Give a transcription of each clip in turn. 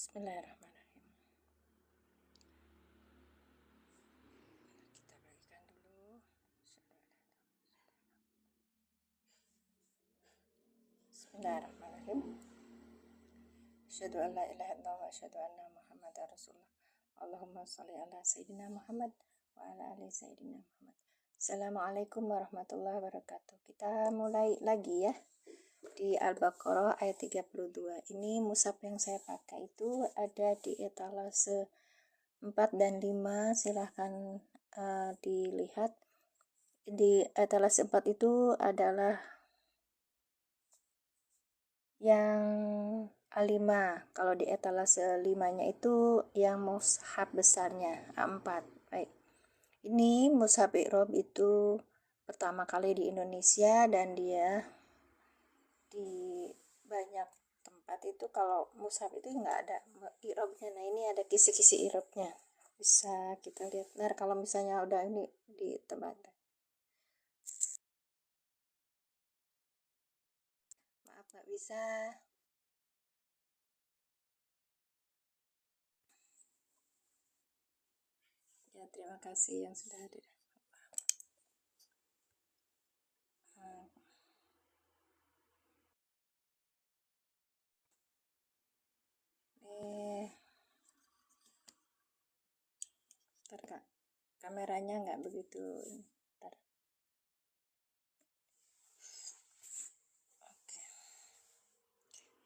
Bismillahirrahmanirrahim. Kita bagikan dulu. Bismillahirrahmanirrahim. Asyhadu an la ilaha illallah wa asyhadu anna Muhammadar Rasulullah. Allahumma shalli ala sayyidina Muhammad wa ala ali sayyidina Muhammad. Assalamualaikum warahmatullahi wabarakatuh. Kita mulai lagi ya. Di Al-Baqarah ayat 32. Ini mushaf yang saya pakai itu ada di etalase 4 dan 5. Silahkan dilihat. Di etalase 4 itu adalah yang A5. Kalau di etalase 5-nya itu yang mushaf besarnya A4. Baik. Ini mushaf i'rab itu pertama kali di Indonesia dan dia di banyak tempat itu kalau mushaf itu nggak ada i'rabnya. Nah, ini ada kisi-kisi i'rabnya. Bisa kita lihat. Nah, kalau misalnya udah ini di tempat. Maaf nggak bisa. Ya, terima kasih yang sudah hadir. Ntar Kak, kameranya nggak begitu. Ntar. Oke.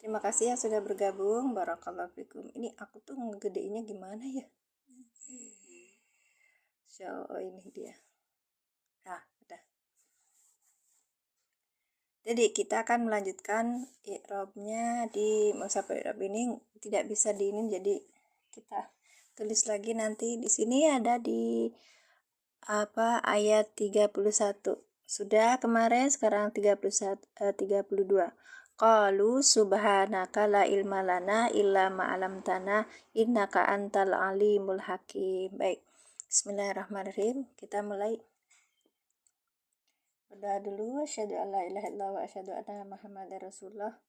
Terima kasih yang sudah bergabung. Barakallahu fikum. Ini aku tuh ngegedeinnya gimana ya? Ini dia. Nah, udah. Jadi kita akan melanjutkan i'rabnya di mushaf i'rab ini tidak bisa diinin, jadi kita tulis lagi nanti. Di sini ada di ayat 31. Sudah kemarin, sekarang 32. Qalu subhanaka la ilma lana illa ma 'allamtana innaka antal alimul hakim. Baik. Bismillahirrahmanirrahim. Kita mulai. Berdoa dulu. Asyhadu an la ilaha illallah wa asyhadu anna Muhammadar Rasulullah.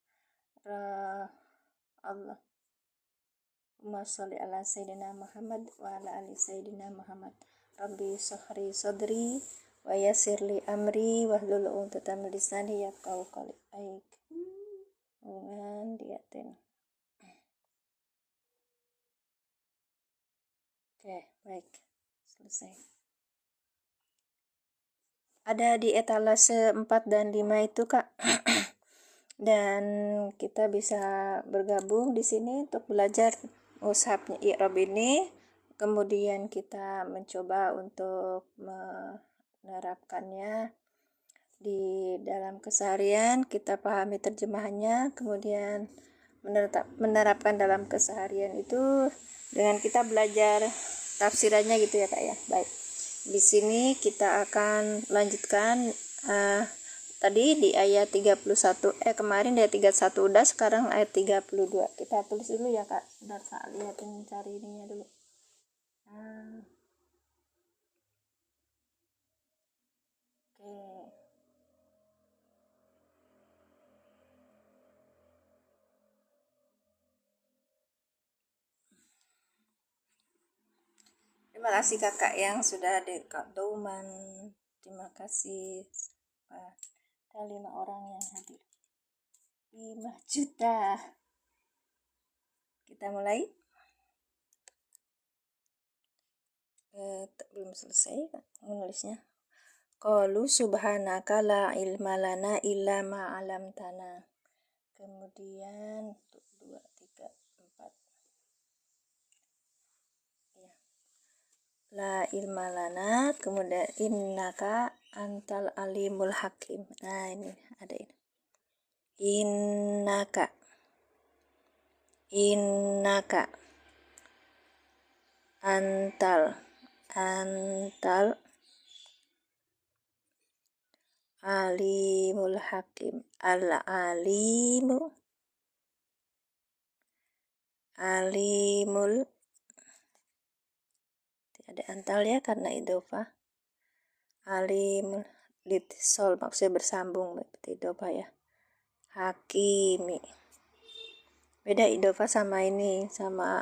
Allahumma sholli ala sayyidina Muhammad wa ala ali sayyidina Muhammad. Rabbi shrah sadri wa yassir li amri wahlul 'uqdatam min lisani yafqahu qawli. Baik. Dengan diatin. Oke, baik. Selesai. Ada di etalase 4 dan 5 itu, Kak. Dan kita bisa bergabung di sini untuk belajar mushafnya i'rab ini. Kemudian kita mencoba untuk menerapkannya di dalam keseharian. Kita pahami terjemahannya, kemudian menerapkan dalam keseharian itu dengan kita belajar tafsirannya gitu ya Kak ya. Baik. Di sini kita akan lanjutkan tadi di ayat 31. Kemarin di ayat 31 udah, sekarang ayat 32. Kita tulis dulu ya Kak. Bentar Kak, lihatin cari ininya dulu. Oke. Terima kasih kakak yang sudah hadir. Kak Dauman, terima kasih. Ada 5 orang yang hadir. 5 juta. Kita mulai. Belum selesai menulisnya. Qalu subhanaka la ilma lana illa ma 'allamtana. Kemudian 2, 3, 4. Ya. La ilma lana, kemudian innaka antal alimul hakim. Nah, ini ada ini. Innaka antal alimul hakim. Alimul tidak ada antal ya karena idhofah. Alimul litisol maksudnya bersambung berarti idhofah ya. Hakimi Beda idofa sama ini, sama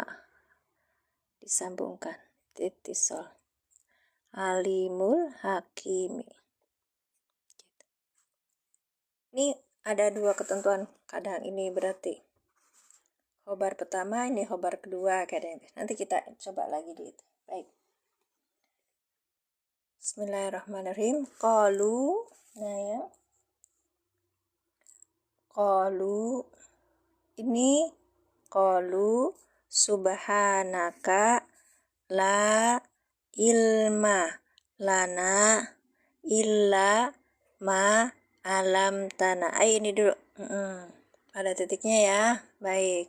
disambungkan. Itisol. Alimul hakimi. Ini ada dua ketentuan. Kadang ini berarti khobar pertama, ini khobar kedua. Kadang. Nanti kita coba lagi di itu. Baik. Bismillahirrahmanirrahim. Qalu. Nah ya. Qalu. Ini qalu subhanaka la ilma lana illa ma alam tanah. Ini dulu. Ada titiknya ya. Baik.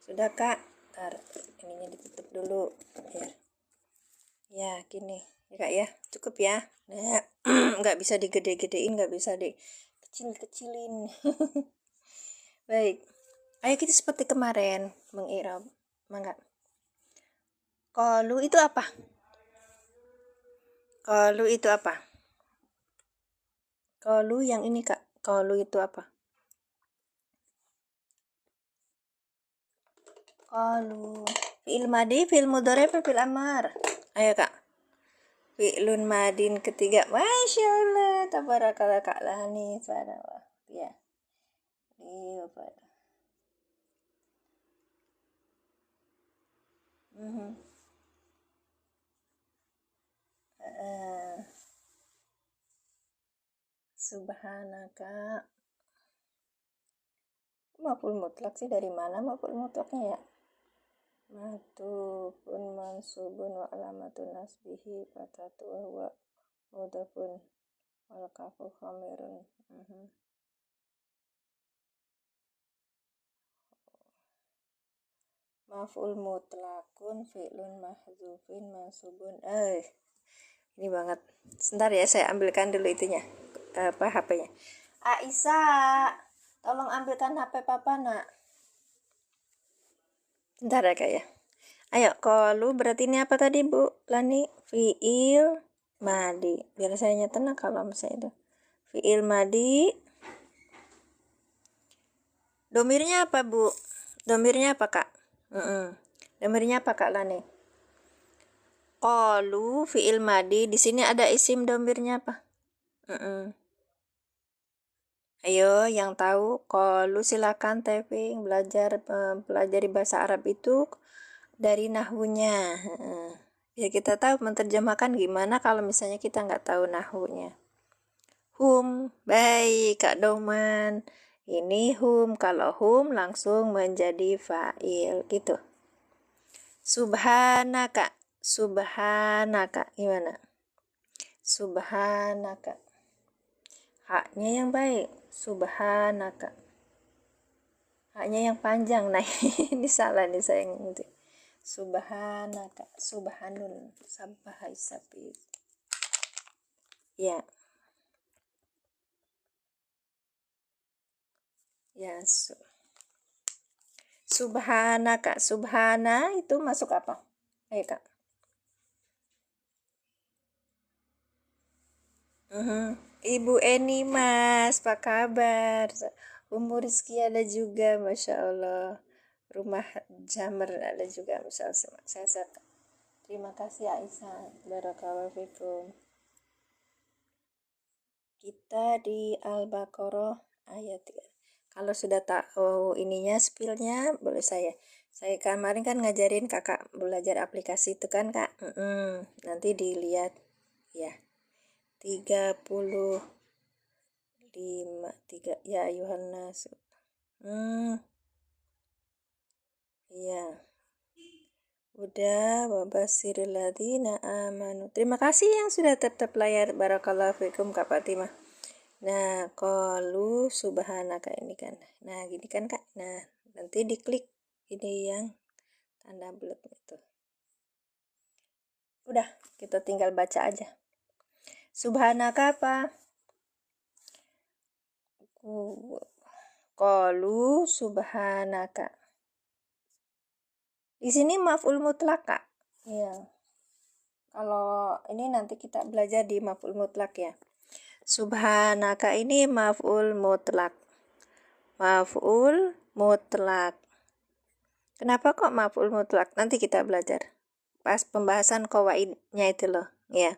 Sudah kak. Ntar ininya ditutup dulu. Ya gini. Ya kak ya. Cukup ya. Nah, nggak bisa digede-gedein, nggak bisa dikecil-kecilin. Baik. Ayo kita seperti kemarin mengirab. Mangga. Qalu itu apa? Qalu itu apa? Qalu yang ini kak. Qalu itu apa? Qalu. Fi'il madi, fi'il mudhari, fi'il amar. Ayo kak. Fi'lun madin ketiga. Masya Allah. Tabarakallah kak Lani. Subhanallah. Ya. Iya pak. Subhanaka. Maf'ul mutlak sih dari mana maf'ul mutlaknya ya? Mahtufun mansubun wa alamatun nasbihi fatatu wa huwa mudafun wal kafu khamirun. Maf'ul mutlakun fi'lun mahdzufin mansubun. Ini banget. Sebentar ya, saya ambilkan dulu itunya. HP-nya. Aisyah, tolong ambilkan HP papa nak. Bentar ya kak ya. Ayo, qalu berarti ini apa tadi Bu Lani? Fi'il madi. Biar saya tenang kalau misalnya itu. Fi'il madi. Domirnya apa Bu? Domirnya apa kak? Domirnya apa kak Lani? Qalu fi'il madi. Di sini ada isim domirnya apa? Ayo yang tahu, qalu silakan typing, belajar pelajari bahasa Arab itu dari nahwunya. Biar kita tahu menerjemahkan gimana kalau misalnya kita nggak tahu nahwunya. Hum, baik Kak Doman. Ini hum, kalau hum langsung menjadi fa'il gitu. Subhanaka, subhanaka gimana? Subhanaka. Haknya yang baik, subhanaka. Haknya yang panjang, nah ini salah nih saya ngerti. Subhanaka, subhanun, sabbahai sabi. Ya. Ya, subhanaka, subhana itu masuk apa? Ayo kak. Ibu Eni Mas, apa kabar? Umur Rizky ada juga, Masya Allah. Rumah Jamar ada juga, Masya Allah. Saya terima kasih Aisyah. Barakallahu fikum. Kita di Al-Baqarah ayat 3. Kalau sudah tahu ininya, spillnya, boleh saya kemarin kan ngajarin kakak belajar aplikasi itu kan kak. Nanti dilihat ya. 35 3 ya ayuhan nas. Iya. Udah, wabasiril ladzina amanu. Terima kasih yang sudah tetap layar. Barakallahu fikum Kak Fatimah. Nah, qalu subhanaka ini kan. Nah, gini kan Kak. Nah, nanti diklik ini yang tanda bulat itu. Udah, kita tinggal baca aja. Subhanaka apa? Qalu subhanaka. Di sini maf'ul mutlak Kak. Iya. Kalau ini nanti kita belajar di maf'ul mutlak ya. Subhanaka ini maf'ul mutlak. maf'ul mutlak. Kenapa kok maf'ul mutlak? Nanti kita belajar pas pembahasan qawaidnya itu loh. Ya.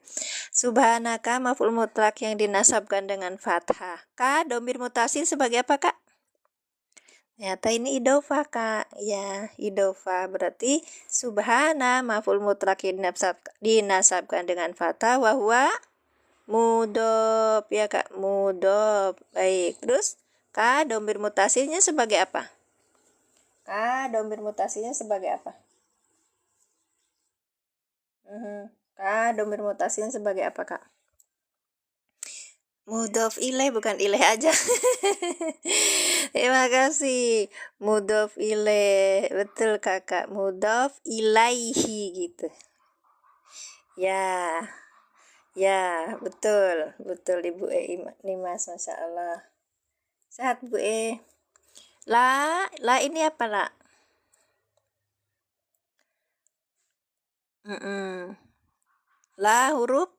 Subhanaka maf'ul mutlak yang dinasabkan dengan fathah. Ka domir mutasil sebagai apa, Kak? Ternyata ini idofah, Kak. Ya, idofah berarti subhana maf'ul mutlak dinasabkan dengan fathah wa huwa mudhof, ya Kak, mudhof. Baik, terus ka domir mutasilnya sebagai apa? Ka domir mutasilnya sebagai apa? Ka domir mutasilnya sebagai apa, Kak? Mudhof ilaih, bukan ilaih aja. Terima kasih. Mudhof ilaih. Betul, Kakak. Mudhof ilaihi gitu. Ya. Ya, betul. Betul Ibu Nimas, Masya Allah. Sehat, Bu La ini apa, La? La huruf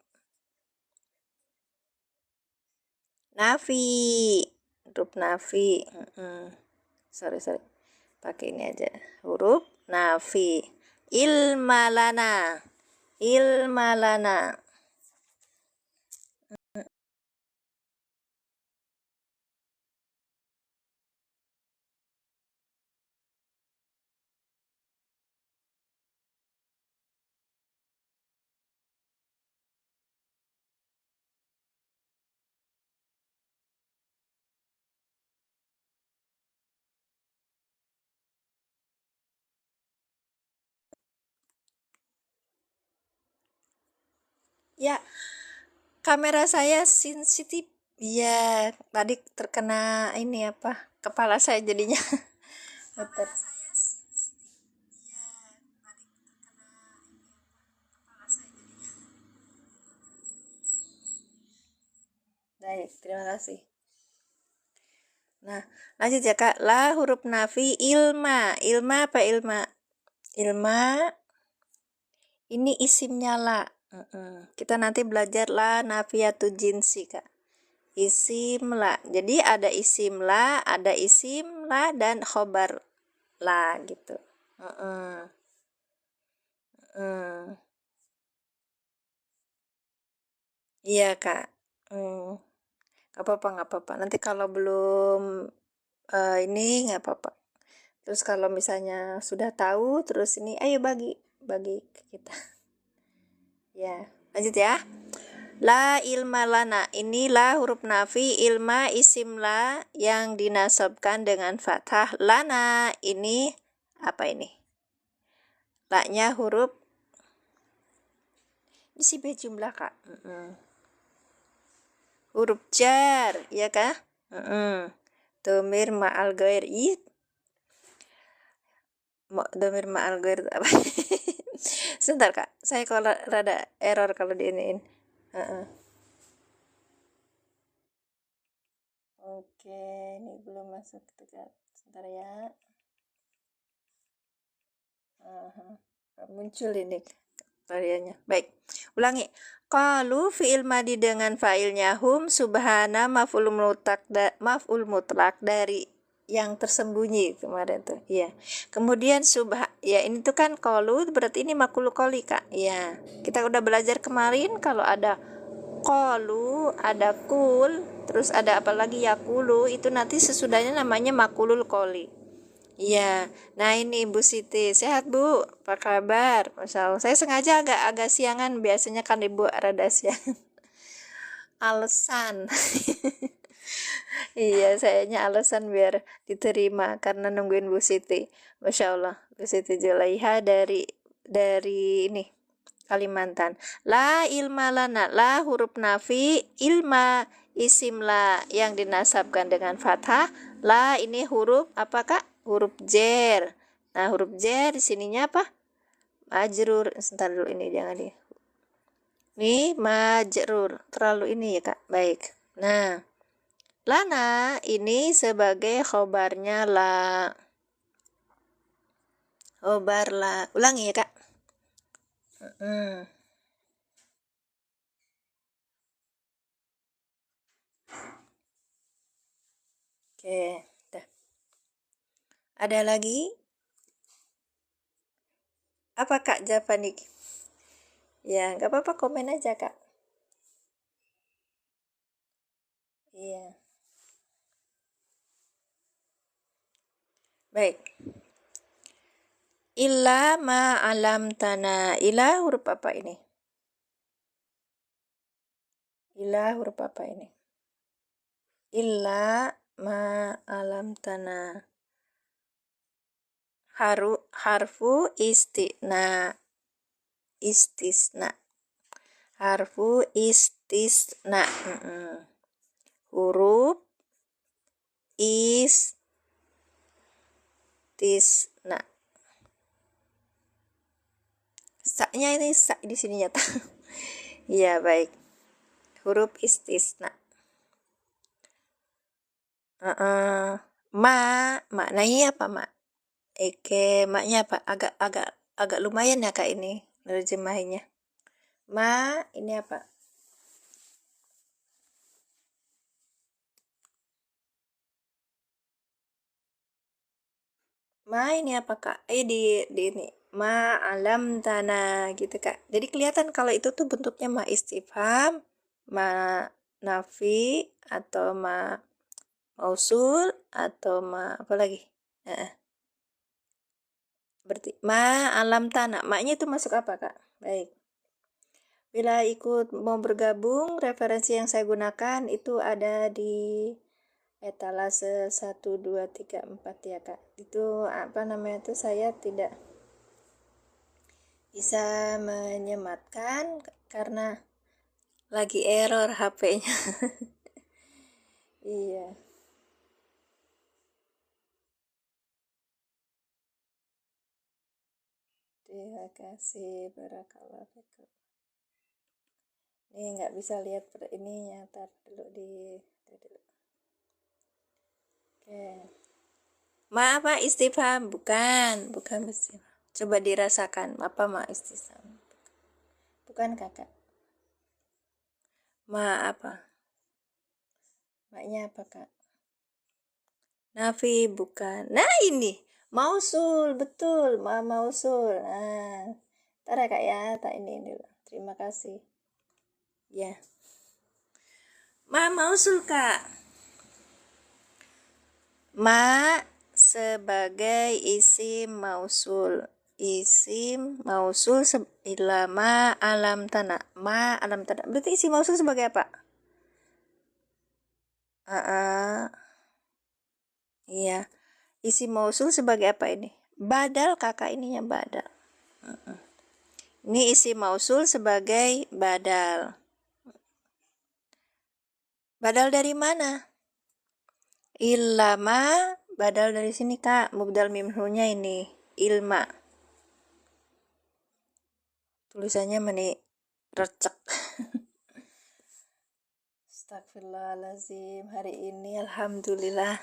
nafi. Huruf nafi. Sorry. Pakai ini aja. Huruf nafi. Ilmalana. Ya, kamera saya sensitif. Ya, tadi terkena ini apa? Kepala saya jadinya. Betul. Baik, terima kasih. Nah, lanjut ya Kak. La huruf nafi ilma. Ilma apa ilma? Ilma ini isimnya la. Kita nanti belajar la nafiyatu jinsi, Kak. Isim la. Jadi ada isim la, dan khobar la gitu. Iya, Kak. Gak apa-apa. Nanti kalau belum ini nggak apa-apa. Terus kalau misalnya sudah tahu, terus ini ayo bagi ke kita. Ya, lanjut ya. La ilma lana. Inilah huruf nafi, ilma isim la yang dinasabkan dengan fathah. Lana ini apa ini? La-nya huruf isi jumlah, Kak. Huruf jar, ya kah? Domir ma'al ghair. Domir ma'al ghair apa? Sebentar, Kak. Saya kalau rada error kalau diiniin. Oke, ini belum masuk dekat. Sebentar ya. Muncul ini variannya. Baik, ulangi. Qalu fi'il madi dengan fa'ilnya hum subhana maf'ul mutlak dari yang tersembunyi kemarin tuh. Iya. Kemudian ya ini tuh kan qalu berarti ini maqul qoli, Kak. Iya. Kita udah belajar kemarin kalau ada qalu, ada kul, terus ada apa lagi yaqulu, itu nanti sesudahnya namanya maqulul qoli. Iya, nah ini Bu Siti, sehat Bu, apa kabar? Masya Allah, saya sengaja agak siangan, biasanya kan Ibu rada siang. Alasan, iya sayanya alasan biar diterima karena nungguin Bu Siti. Masya Allah, Bu Siti Julaiha dari ini Kalimantan. La ilma lana, la huruf nafi, ilma isim la yang dinasabkan dengan fathah. La ini huruf apa, Kak? Huruf jer. Nah, huruf jer di sininya apa? Majrur. Sebentar dulu ini jangan di. Ini majrur. Terlalu ini ya, Kak. Baik. Nah, lana ini sebagai khobarnya la. Khobar la. Ulangi ya, Kak. Oke, dah. Ada lagi? Apa Kak jawaban? Ya, nggak apa-apa, komen aja Kak. Iya. Baik. Illa ma alam tanah. Illa huruf apa ini? Illa huruf apa ini? Illa ma alam tanah. Harfu istisna. Istisna. Harfu istisna. Huruf istisna. Saknya ini sak di sini nyata. Iya, baik. Huruf istisna. Maknanya apa, Mak? Maknya apa? Agak lumayan ya Kak ini nerjemahinnya. Ini apa? Ini apa Kak? Di ini. Alam tanah gitu Kak. Jadi kelihatan kalau itu tuh bentuknya istifham, nafi, atau mausul, atau apa lagi? Berarti alam tanah. Maknya itu masuk apa Kak? Baik. Bila ikut mau bergabung, referensi yang saya gunakan itu ada di etalase 1, 2, 3, 4 ya Kak. Itu apa namanya itu saya tidak bisa menyematkan karena lagi error HP-nya. Iya. Terima kasih, barakallah fikum. Ini nggak bisa lihat ininya, tar dulu dulu. Oke. Apa istifham? Bukan istifham. Coba dirasakan apa istifham? Bukan Kakak. Apa? Maknya apa Kak? Nafi bukan. Nah ini mausul, betul, mausul. Nah, ntar ya Kak ya, tak ini dulu. Terima kasih. Ya. Mausul Kak. Sebagai isim mausul. Isim mausul ilama alam tanah. Alam tanah. Berarti isim mausul sebagai apa? Iya. Isim mausul sebagai apa ini? Badal Kakak, ininya badal. Ini isim mausul sebagai badal. Badal dari mana? Ilma, badal dari sini Kak. Mubdal mimhunya ini. Ilma. Tulisannya recek. Astagfirullahaladzim. Hari ini alhamdulillah.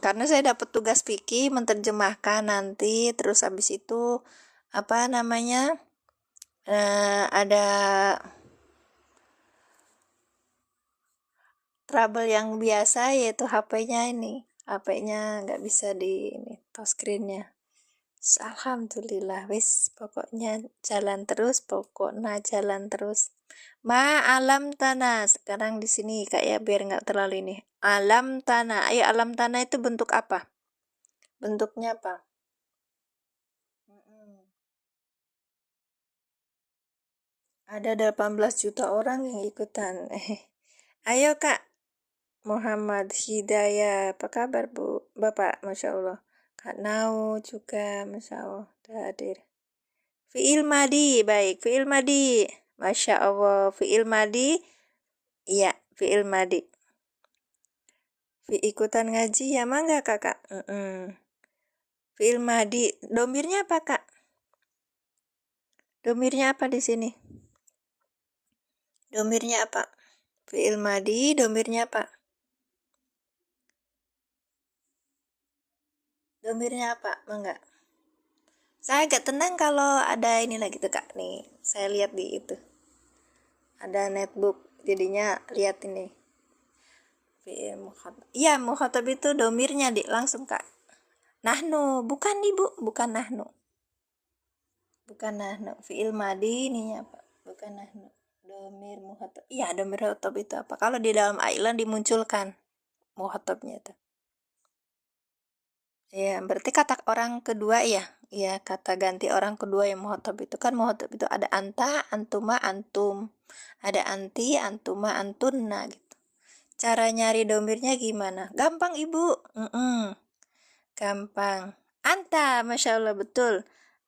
Karena saya dapat tugas fikih menerjemahkan nanti, terus habis itu apa namanya? Ada trouble yang biasa, yaitu HP-nya nggak bisa touch screen-nya. Alhamdulillah, pokoknya jalan terus. Alam tanah. Sekarang di sini Kak ya, biar nggak terlalu ini. Alam tanah. Ayo, alam tanah itu bentuk apa? Bentuknya apa? Ada 18 juta orang yang ikutan. Ayo Kak. Muhammad Hidayah, apa kabar Bu? Bapak, Masya Allah. Kak Nau juga, Masya Allah, hadir. Fi'il madi, baik. Fi'il madi, Masya Allah. Fi'il madi, iya, fi'il madi. Ikutan ngaji ya, mangga Kakak. Fi'il madi, domirnya apa Kak? Domirnya apa di sini? Domirnya apa? Fi'il madi, domirnya apa? Domirnya apa? Mangga. Saya agak tenang kalau ada ini lagi tuh Kak nih. Saya lihat di itu. Ada netbook, jadinya lihat ini. Fi'il mukhatab. Iya, mukhatab itu domirnya langsung Kak. Nahnu, bukan Ibu, bukan nahnu. Bukan nahnu. Fi'il madi ininya apa? Bukan nahnu. Domir mukhatab. Iya, domir mukhatab itu apa? Kalau di dalam Island dimunculkan mukhatabnya itu. Ya, berarti kata orang kedua ya. Ya, kata ganti orang kedua yang mukhatab itu kan mukhatab itu ada anta, antuma, antum. Ada anti, antuma, antunna gitu. Cara nyari domirnya gimana? Gampang Ibu. Gampang. Anta, Masya Allah, betul.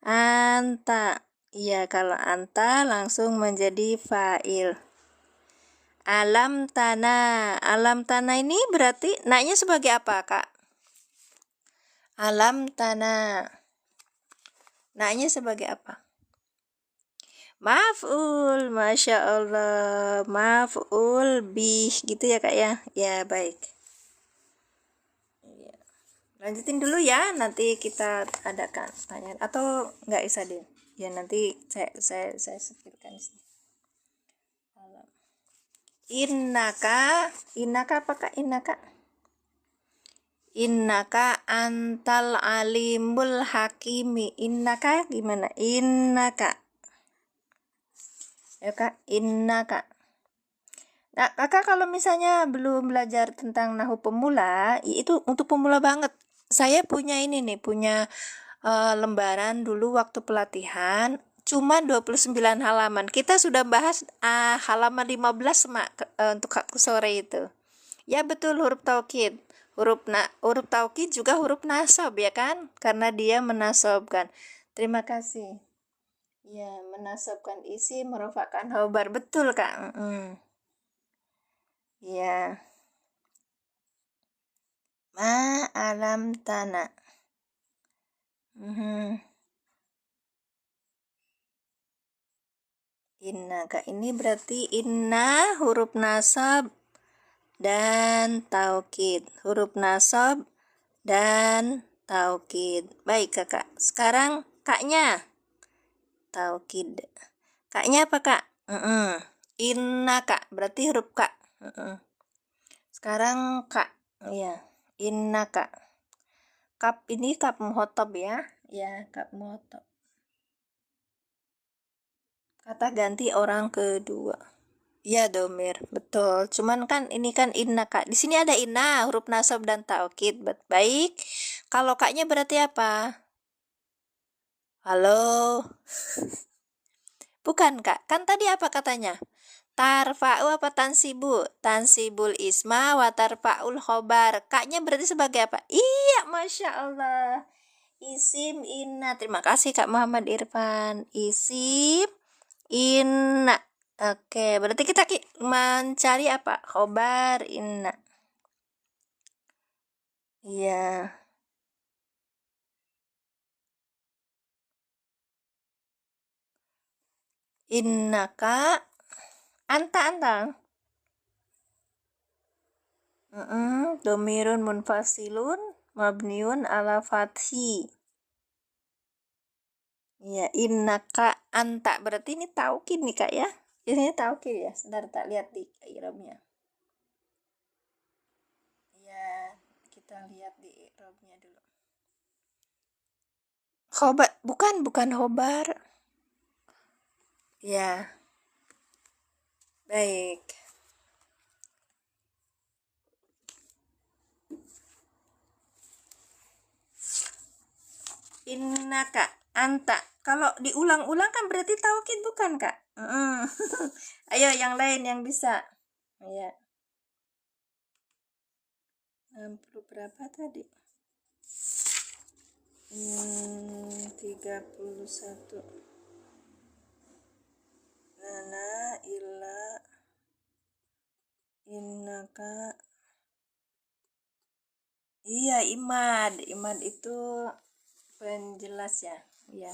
Anta. Iya, kalau anta langsung menjadi fa'il. Alam tanah. Alam tanah ini berarti naknya sebagai apa, Kak? Alam tanah. Naknya sebagai apa? Maf'ul, Masya Allah. Maf'ul bih, gitu ya Kak ya? Ya, baik. Ya. Lanjutin dulu ya, nanti kita adakan pertanyaan. Atau nggak bisa deh? Ya, nanti saya sepirkan sih. Innaka apa Kak? Innaka antal alimul hakimi. Innaka gimana? Innaka. Ya Kak, innaka. Nah, Kakak kalau misalnya belum belajar tentang nahu pemula, itu untuk pemula banget. Saya punya ini nih, punya lembaran dulu waktu pelatihan, cuma 29 halaman. Kita sudah bahas halaman 15 untuk sore itu. Ya betul, huruf taukid. Huruf taukid juga huruf nasab ya kan? Karena dia menasabkan. Terima kasih. Ya, menasabkan isi, merofakkan khobar. Betul, Kak. Ya. Ma alam tanah. Inna, Kak. Ini berarti inna huruf nasab dan taukid. Huruf nasab dan taukid. Baik, Kakak. Sekarang Kaknya. Taukid. Kaknya apa, Kak? Inna, Kak. Berarti huruf Kak. Sekarang Kak. Iya. Inna, Kak. Kap ini kap muhotob ya. Ya, kap muhotob. Kata ganti orang kedua. Ya, domir. Betul. Cuman kan ini kan inna, Kak. Di sini ada inna, huruf nasab dan taukid. Baik. Kalau Kaknya berarti apa? Halo. Bukan, Kak. Kan tadi apa katanya? Tarfa'u apa tansibu? Tansibul isma wa tarfa'ul khobar. Kaknya berarti sebagai apa? Iya, Masya Allah. Isim inna. Terima kasih Kak Muhammad Irfan. Isim inna. Oke, berarti kita mencari apa? Khobar inna. Iya. Innaka. Anta. Domirun munfasilun mabniun ala fathi. Ya, innaka anta. Berarti ini taukid nih Kak ya. Ini taukid ya. Sebentar tak lihat di i'rabnya. Ya, kita lihat di i'rabnya dulu. Khobar, bukan khobar. Ya. Baik. Innaka anta. Kalau diulang-ulang kan berarti taukid bukan, Kak? Ayo yang lain yang bisa. Ya. 60 berapa tadi? 31. Nana illa innaka. Iya, imad itu penjelas ya. Iya.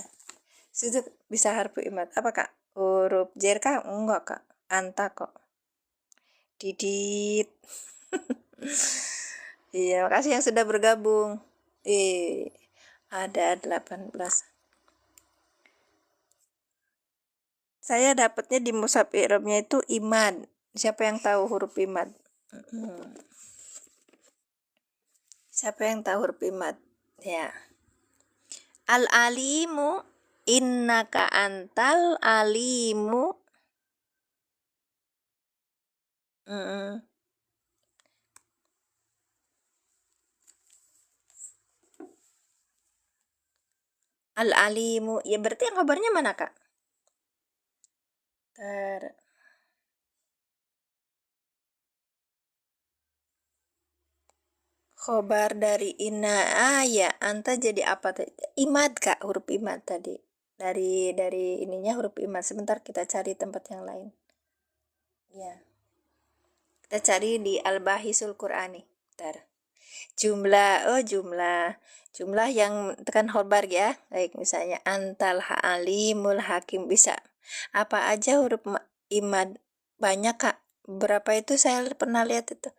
Sudah bisa harfu imad. Apa Kak? Huruf jer kah? Enggak Kak. Anta kok. Didit. Iya, makasih yang sudah bergabung. Ada 18. Saya dapatnya di mushaf i'rabnya itu imad. Siapa yang tahu huruf imad? Siapa yang tahu huruf imad? Ya. Al-alimu, innaka antal alimu. Al-alimu. Ya berarti yang kabarnya mana, Kak? Khobar dari inna. Ya, anta jadi apa tadi? Imad, Kak, huruf imad tadi. Dari ininya huruf imad. Sebentar kita cari tempat yang lain. Ya. Kita cari di Al-Bahisul Qur'ani. Bentar. Jumlah yang tekan khobar ya. Baik, misalnya antal alimul hakim, bisa. Apa aja huruf imad? Banyak, Kak. Berapa itu saya pernah lihat itu.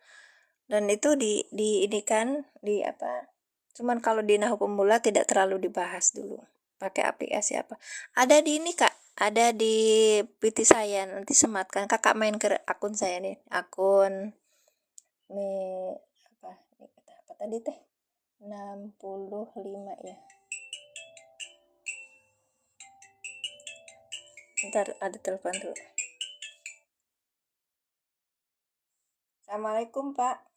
Dan itu ini kan di apa? Cuman kalau di Nahwu Pemula tidak terlalu dibahas dulu. Pakai aplikasi apa? Ada di ini, Kak. Ada di PT saya. Nanti sematkan. Kakak main ke akun saya nih. Akun nih apa tadi teh? 65 ya. Ntar ada telepon dulu. Assalamualaikum, Pak.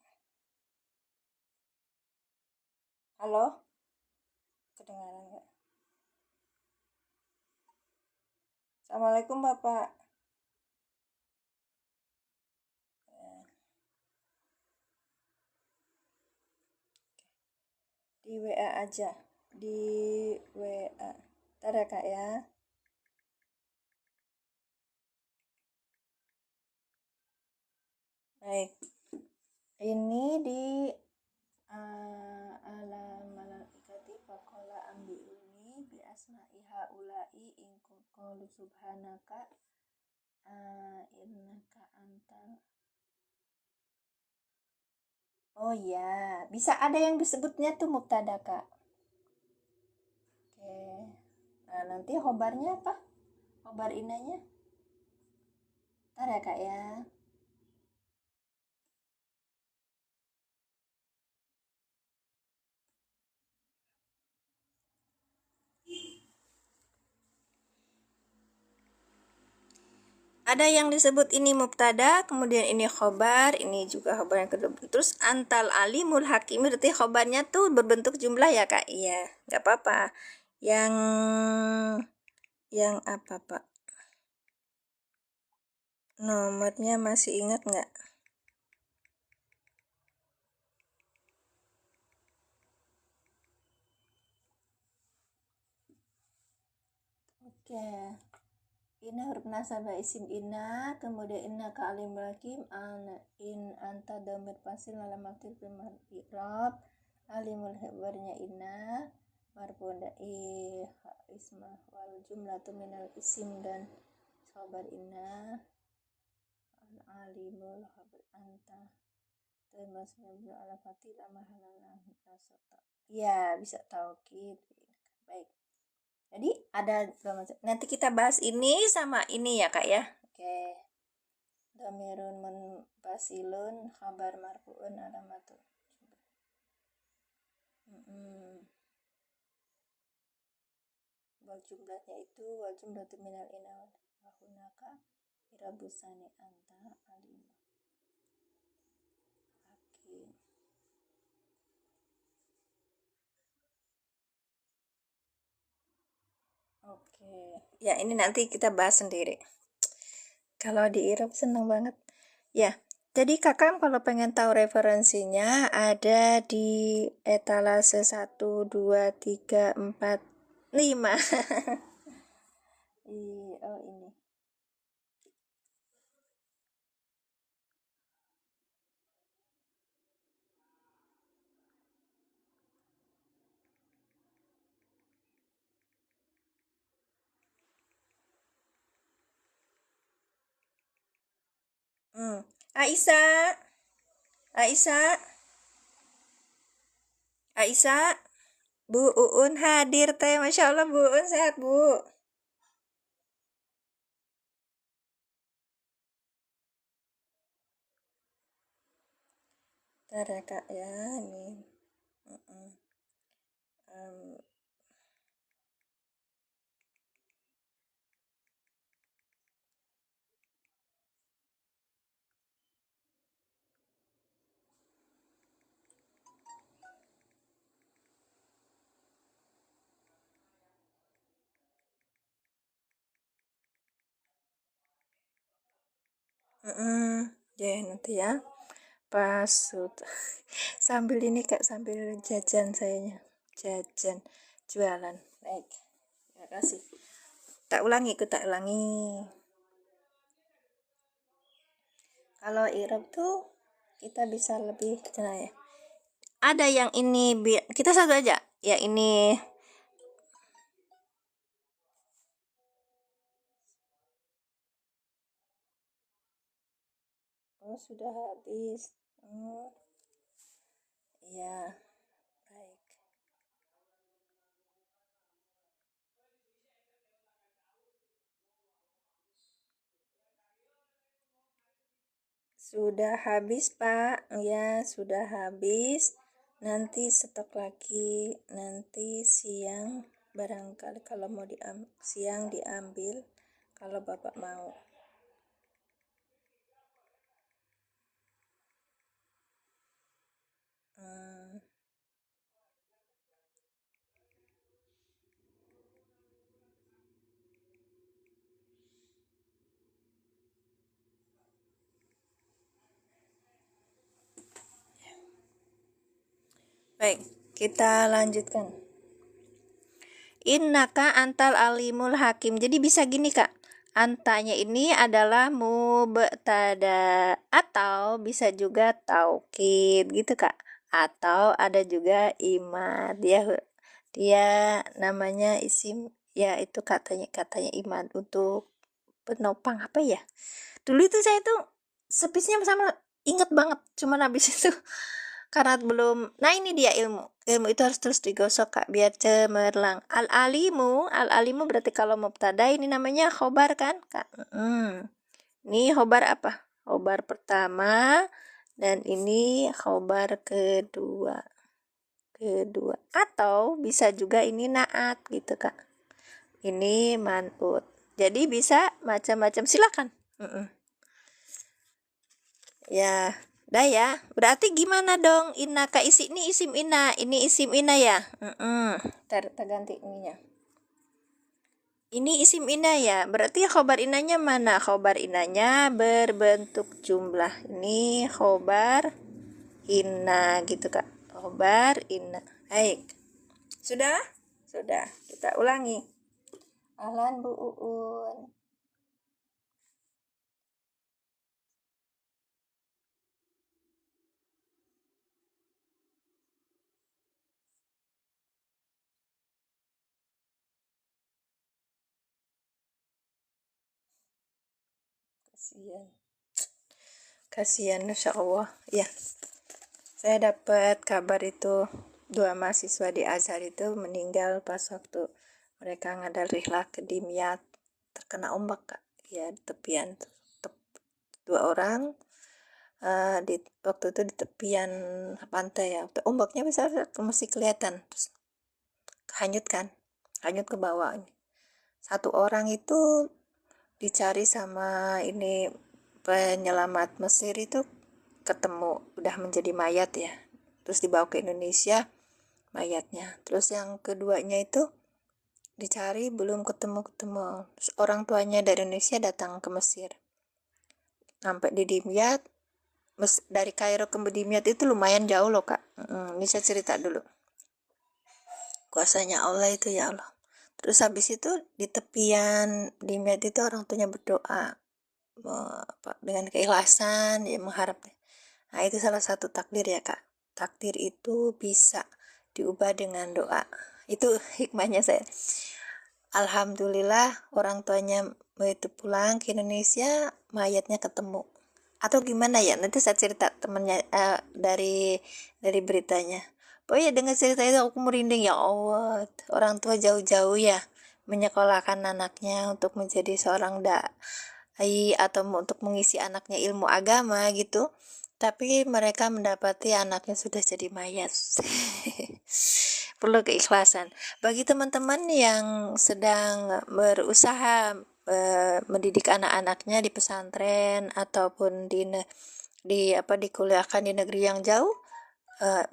Halo? Kedengaran nggak? Assalamualaikum, Bapak. Di WA aja. Di WA. Ntar ya, Kak ya. Baik. Ini di ala malaikati faqala ambiuni bi asma'i haula'i in qalu subhanaka innaka antal. Oh ya, bisa ada yang disebutnya tuh mubtada, Kak. Oke. Nah, nanti khobarnya apa? Khobar inanya? Ntar ya, Kak ya. Ada yang disebut ini mubtada, kemudian ini khobar, ini juga khobar yang kedua. Terus antal alimul hakim, berarti khobarnya tuh berbentuk jumlah ya, Kak? Iya, nggak apa-apa. Yang apa, Pak? Nomornya masih ingat nggak? Oke. Ini huruf nasabah isim inna, kemudian inna ka alim hakim, in anta damir fasil alam aktif primar i'rab, alimul khibarnya inna, marfu'un isma wal jumlatu minal isim dan khabar inna, alimul khabar anta, terus ala fatil amahalana nasata. Ya, bisa taukid. Baik. Jadi ada nanti kita bahas ini sama ini ya, Kak ya. Oke. Dhamirun munfasilun khabar marfu'un alamatu. Wal jumlahnya itu wal jumlatu minal inal wa hunaka irabusani anta alim. Hakim. Oke. Ya, ini nanti kita bahas sendiri. Kalau di Irab seneng banget. Ya, jadi kakak kalau pengen tahu referensinya ada di etalase 1, 2, 3, 4, 5. Oh ini. Aisyah, Aisyah, Aisyah, Bu Uun hadir teh, Masya Allah Bu Uun sehat Bu. Ntar ya, Kak ya, nih Um, ya nanti ya pas sambil ini Kak, sambil jajan sayanya, jajan jualan. Baik, terima kasih. Tak ulangi, kalau irob tuh kita bisa lebih kenal ya, ada yang ini kita satu aja ya, ini sudah habis. Ya, baik. Sudah habis Pak, ya sudah habis. Nanti stok lagi, nanti siang barangkali kalau mau siang diambil kalau Bapak mau. Baik, kita lanjutkan. Innaka antal alimul hakim. Jadi bisa gini Kak, antanya ini adalah mubtada atau bisa juga taukid gitu Kak, atau ada juga imad. Dia namanya isim ya, itu katanya imad untuk penopang apa ya, dulu itu saya tuh sepisnya sama inget banget, cuman habis itu karena belum. Nah ini dia ilmu itu harus terus digosok Kak biar cemerlang. Al alimu berarti kalau mubtada ini namanya khobar kan Kak. Ini khobar apa, khobar pertama, dan ini khobar kedua atau bisa juga ini naat gitu Kak, ini man'ut. Jadi bisa macam-macam, silakan. Ya, dah ya. Berarti gimana dong? Innaka isi ini isim ina, ini isim ina ya. Ganti ininya. Ini isim ina ya. Berarti khobar inanya mana? Khobar inanya berbentuk jumlah. Ini khobar ina gitu Kak. Khobar ina. Baik. Sudah? Sudah. Kita ulangi. Ahlan Bu Uun. Kasihan, Masya Allah ya. Saya dapat kabar itu 2 mahasiswa di Azhar itu meninggal pas waktu mereka ngadain rihlah ke Dimyat, terkena ombak Kak ya, di tepian 2 orang waktu itu di tepian pantai ya, ombaknya besar masih kelihatan, terus hanyut ke bawah. 1 orang itu dicari sama ini penyelamat Mesir, itu ketemu udah menjadi mayat ya, terus dibawa ke Indonesia mayatnya. Terus yang keduanya itu dicari belum ketemu. Terus orang tuanya dari Indonesia datang ke Mesir, sampai di Dimyat. Dari Kairo ke Dimyat itu lumayan jauh loh Kak. Ini saya cerita dulu, kuasanya Allah itu ya Allah. Terus habis itu di tepian Dimyat itu orang tuanya berdoa dengan keikhlasan ya, mengharap. Nah itu salah satu takdir ya Kak. Takdir itu bisa diubah dengan doa. Itu hikmahnya saya. Alhamdulillah orang tuanya itu pulang ke Indonesia, mayatnya ketemu. Atau gimana ya, nanti saya cerita temennya dari beritanya. Pokoknya dengan cerita itu aku merinding, ya Allah, orang tua jauh-jauh ya menyekolahkan anaknya untuk menjadi seorang dai atau untuk mengisi anaknya ilmu agama gitu, tapi mereka mendapati anaknya sudah jadi mayat. Perlu keikhlasan. Bagi teman-teman yang sedang berusaha mendidik anak-anaknya di pesantren ataupun dikuliahkan di negeri yang jauh,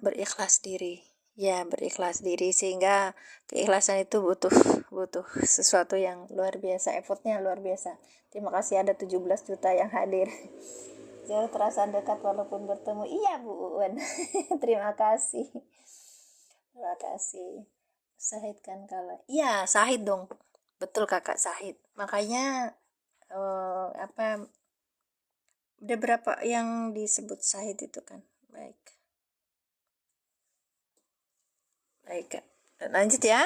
berikhlas diri. Ya, berikhlas diri, sehingga keikhlasan itu butuh sesuatu yang luar biasa, effortnya luar biasa. Terima kasih ada 17 juta yang hadir. Jauh terasa dekat walaupun bertemu. Iya Bu Uwen. Terima kasih. Terima kasih. Sahid kan kalau. Iya, Sahid dong. Betul Kakak, Sahid. Makanya ada berapa yang disebut Sahid itu kan. Baik. Baik Kak. Lanjut ya.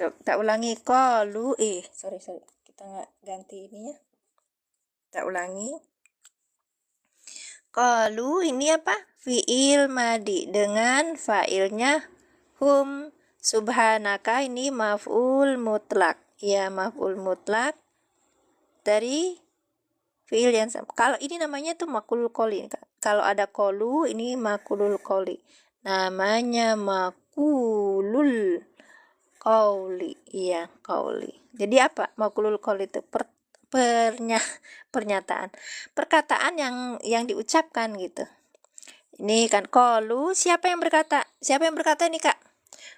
Kita ulangi sorry. Kita nggak ganti ini ya. Kita ulangi. Qalu ini apa? Fi'il madi dengan fa'ilnya hum. Subhanaka ini maf'ul mutlak. Ya, maf'ul mutlak dari fi'il yang sama. Kalau ini namanya tuh makulul qoli. Kalau ada qalu ini makulul qoli. Namanya makulul qawli. Iya, qawli. Jadi apa? Makulul qawli itu pernyataan. Perkataan yang diucapkan gitu. Ini kan qalu, siapa yang berkata? Siapa yang berkata ini, Kak?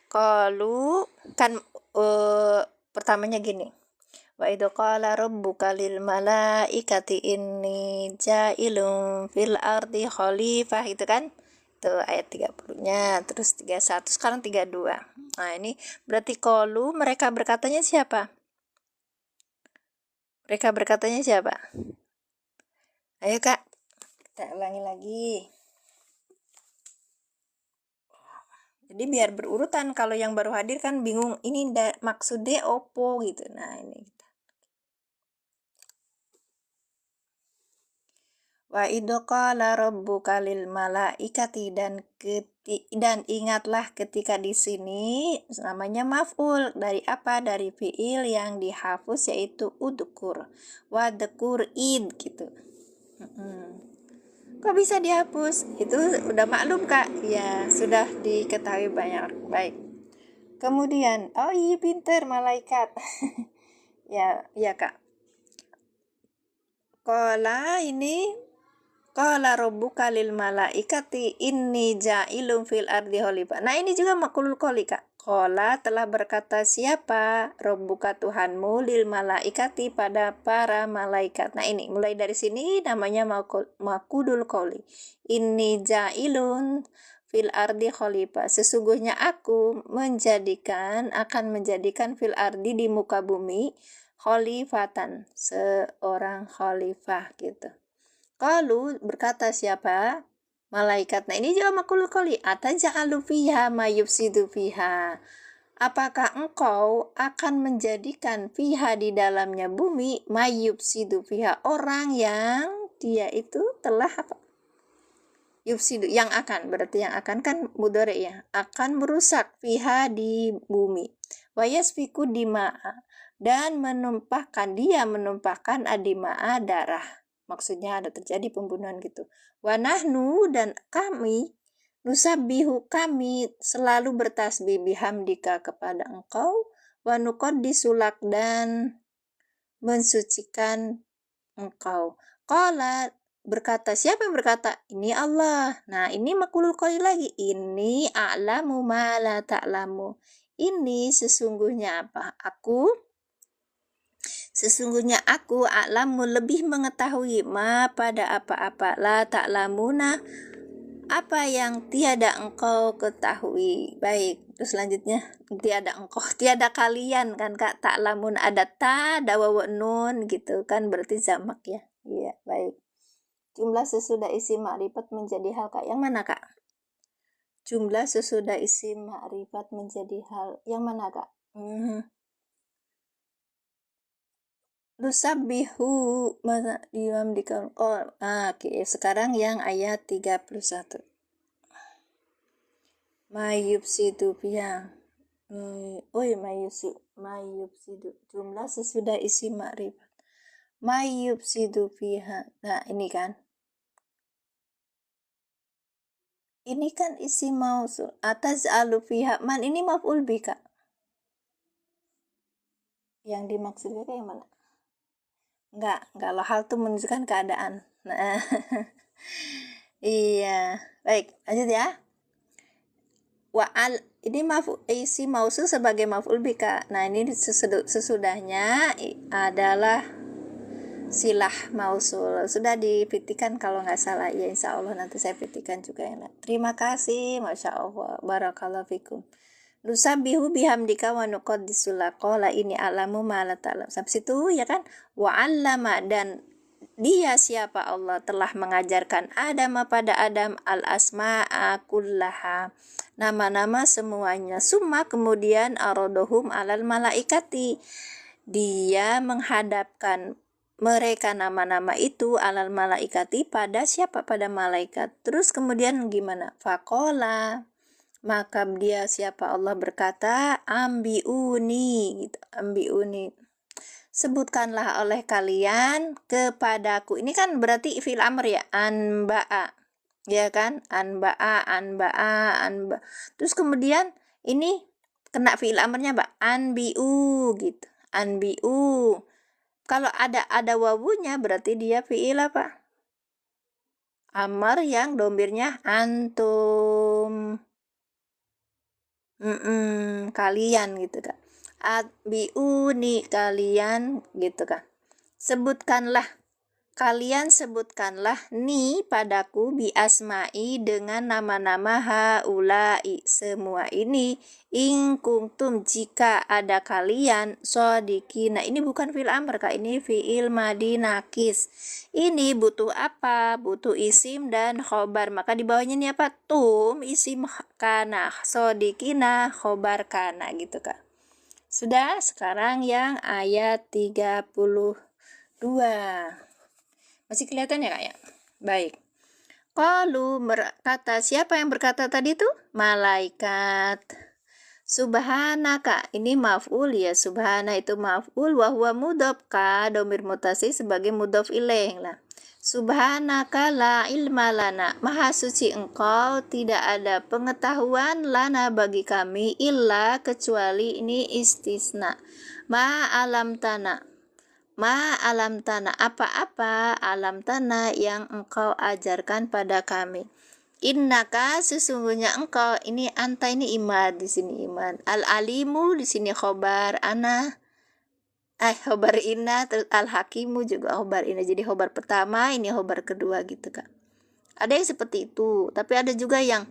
Qalu kan pertamanya gini. Wa idza qala rabbuka lil malaikati inni ja'ilun fil ardi khalifah, itu kan? Itu ayat 30-nya, terus 31, sekarang 32. Nah, ini berarti qalu, mereka berkatanya siapa? Mereka berkatanya siapa? Ayo Kak, kita ulangi lagi. Jadi biar berurutan, kalau yang baru hadir kan bingung, ini maksudnya opo gitu. Nah ini kita. Wa idza qala rabbuka lil malaikati, dan ingatlah ketika di sini namanya maf'ul dari apa? Dari fiil yang dihapus, yaitu udkur. Wa dkur id gitu. Kok bisa dihapus? Itu udah maklum Kak. Ya, sudah diketahui banyak. Baik. Kemudian, oh iya pinter malaikat. Ya Kak. Qala rabbuka lil malaikati inni ja'ilun fil ardi khalifah. Nah, ini juga makulul qoli Kak. Qala telah berkata siapa? Rabbuka Tuhanmu lil malaikati pada para malaikat. Nah, ini mulai dari sini namanya makudul qoli. Inni ja'ilun fil ardi khalifah. Sesungguhnya aku akan menjadikan fil ardi di muka bumi khalifatan, seorang khalifah gitu. Qalu berkata siapa? Malaikat. Nah, ini juga makulul qoli. Ataja'alu fiha ma yufsidu fiha. Apakah engkau akan menjadikan fiha di dalamnya bumi ma yufsidu fiha, orang yang dia itu telah apa? Yufsidu, yang akan, berarti yang akan kan mudhari ya, akan merusak fiha di bumi. Wa yasfiku dima'a, dan menumpahkan adima'a, darah. Maksudnya ada terjadi pembunuhan gitu. Wa nahnu, dan kami, nusabbihu, kami selalu bertasbih bihamdika kepada engkau, wa nuqaddisulak, dan mensucikan engkau. Qala berkata, siapa yang berkata? Ini Allah. Nah, ini makulul qoli lagi. Ini a'lamu ma la ta'lamu. Ini sesungguhnya apa? Sesungguhnya aku a'lamu, lebih mengetahui, ma pada apa-apa, la ta'lamuna, apa yang tiada engkau ketahui. Baik, terus selanjutnya tiada kalian kan Kak, ta'lamun ada ta, ada wawu nun gitu kan, berarti jamak ya. Iya, baik. Jumlah sesudah isim ma'rifat menjadi hal Kak. Yang mana Kak? Jumlah sesudah isim ma'rifat menjadi hal yang mana Kak? Nusabbihu dihamdika. Oke. Sekarang yang ayat 31. Mayubsidu biha. Mayubsidu. Jumlah sesudah isim ma'rifat. Mayubsidu biha. Nah, ini kan. Ini kan isim mausul. Atas alu fiha man ini maf'ul bi, Kak. Yang dimaksudnya kayak mana? Enggak lo hal tuh menunjukkan keadaan. Nah, iya. Baik, lanjut ya. Ini isi mausul sebagai maf'ul bi, Kak. Nah, ini sesudahnya adalah silah mausul. Sudah dipitikan kalau nggak salah. Ya, insya Allah nanti saya pitikan juga ya. Terima kasih, Masya Allah. Barakallahu fikum. Nusabihu bihamdika wa nuqaddisu laqala ini alamu ma la ta'lam. Sampai situ ya kan? Wa 'allama, dan dia siapa Allah telah mengajarkan Adam pada Adam al-asma'a kullaha, nama-nama semuanya. Summa kemudian aradohum alal malaikati, dia menghadapkan mereka nama-nama itu alal malaikati pada siapa? Pada malaikat. Terus kemudian gimana? Faqala, maka dia siapa Allah berkata, ambiuni gitu, ambiuni, sebutkanlah oleh kalian kepadaku. Ini kan berarti fi'il amr ya, anba'a, ya kan, anba'a. Terus kemudian ini kena fi'il amrnya Mbak, anbi'u gitu, anbi'u. Kalau ada wawunya berarti dia fi'il apa? Amr yang domirnya antum. Kalian gitu kan. Atbiuni, kalian gitu kan. Kalian sebutkanlah ni padaku bi asma'i, dengan nama-nama haulai, semua ini, in kuntum, jika ada kalian, shodiki. Nah, ini bukan fi'il amr, Kak, ini fi'il madi nakis. Ini butuh apa? Butuh isim dan khobar. Maka di bawahnya ini apa? Tum, isim kana, shodikina, khobar kana gitu, Kak. Sudah, sekarang yang ayat 32. Masih kelihatan ya, Kak ya? Baik. Qalu, berkata, siapa yang berkata tadi tuh? Malaikat. Subhanaka, ini maf'ul ya, subhana itu maf'ul, wa huwa mudhof, ka domir mutasil sebagai mudhof ilaih lah. Subhanaka la ilma lana, maha suci engkau, tidak ada pengetahuan lana bagi kami, illa kecuali, ini istisna, ma alam tanah, ma alam tanah, apa-apa alam tanah yang engkau ajarkan pada kami. Innaka, sesungguhnya engkau, ini anta, ini iman di sini, iman. Al alimu di sini khobar ana, khobar inna, terus al hakimu juga khobar inna. Jadi khobar pertama, ini khobar kedua gitu, Kak. Ada yang seperti itu, tapi ada juga yang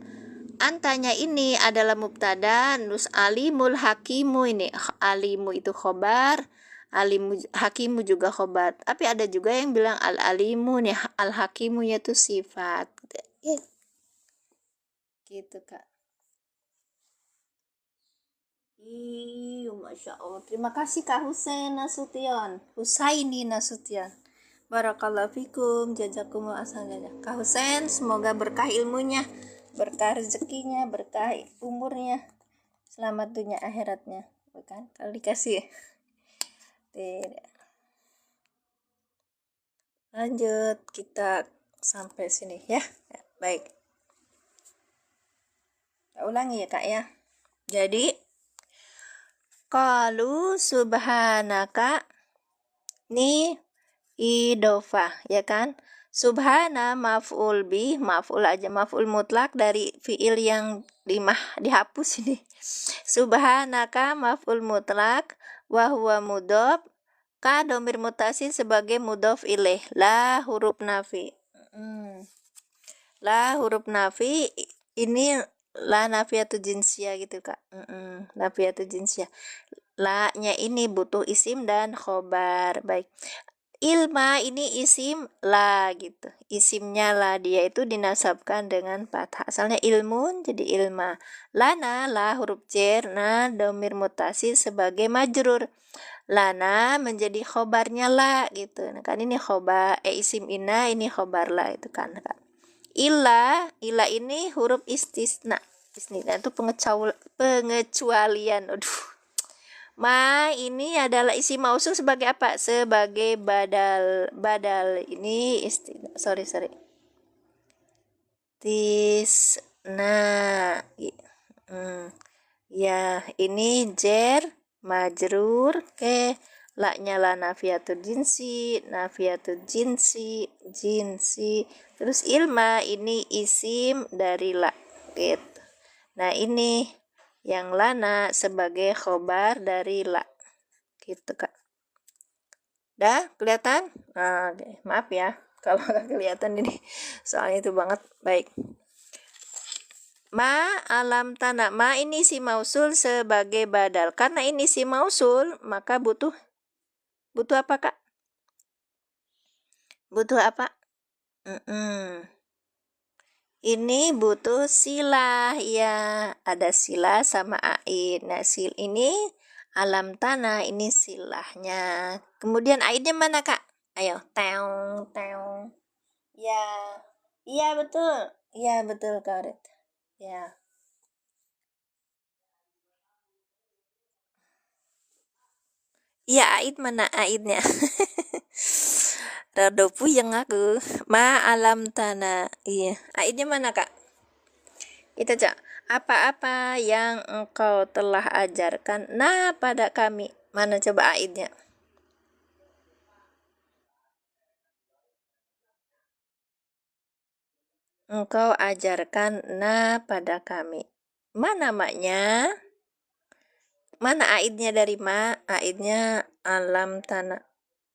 antanya ini adalah mubtada, nus alimul hakimu, ini alimu itu khobar, alimu hakimu juga khobar. Tapi ada juga yang bilang al alimu nih, al hakimu yaitu sifat. Gitu, Kak. Masya Allah. Terima kasih Kak Husaini Nasution. Barakallahu fikum, jazakumullah ahsanal. Kak Husain, semoga berkah ilmunya, berkah rezekinya, berkah umurnya, selamat dunia akhiratnya. Bukan? Kalau dikasih. Tidak. Lanjut, kita sampai sini ya. Baik. Kita ulangi ya, Kak ya. Jadi, qalu subhanaka, ini idofah ya kan. Subhana maf'ul bi, maf'ul aja, maf'ul mutlak dari fi'il yang dihapus ini. Subhanaka maf'ul mutlak, wa huwa mudhof, ka domir mutasil sebagai mudhof ilaih, la huruf nafi. La huruf nafi ini la nafiyatu jinsiyah gitu, Kak. Nafiyatu jinsiyah. La-nya ini butuh isim dan khobar. Baik. Ilma ini isim la gitu. Isimnya la, dia itu dinasabkan dengan fathah. Asalnya ilmun jadi ilma. Lana, la huruf jar, na domir mutasil sebagai majrur. Lana menjadi khobarnya la gitu. Nah, kan ini khobar, isim ina, ini khobar la itu kan. Ila ini huruf istisna. Istisna itu pengecualian. Aduh. Ma ini adalah isim mausul sebagai apa? Sebagai badal. Ini sorry. Nah, ya ini jar majrur ke laknya la nafiatul jinsi, terus ilma ini isim dari la gitu. Nah ini yang lana sebagai khobar dari la gitu kak. Dah kelihatan? Nah, maaf ya kalau nggak kelihatan ini soalnya itu banget. Baik. Ma alam tanah, ma ini si mausul sebagai badal. Karena ini si mausul, maka butuh apa kak? Butuh apa? Ini butuh silah, ya ada silah sama aid. Nah sil ini alam tanah, ini silahnya. Kemudian aidnya mana kak? Ayo, teong, teong. Ya, iya betul Karet. Ya. Iya, Aid mana Aidnya? Rada puyeng aku. Ma alam tanah. Iya. Aidnya mana, Kak? Kita cak. Apa-apa yang engkau telah ajarkan nah pada kami. Mana coba Aidnya? Engkau ajarkan nah pada kami. Mana maknya? Mana Aidnya dari ma? Aidnya alam tanah.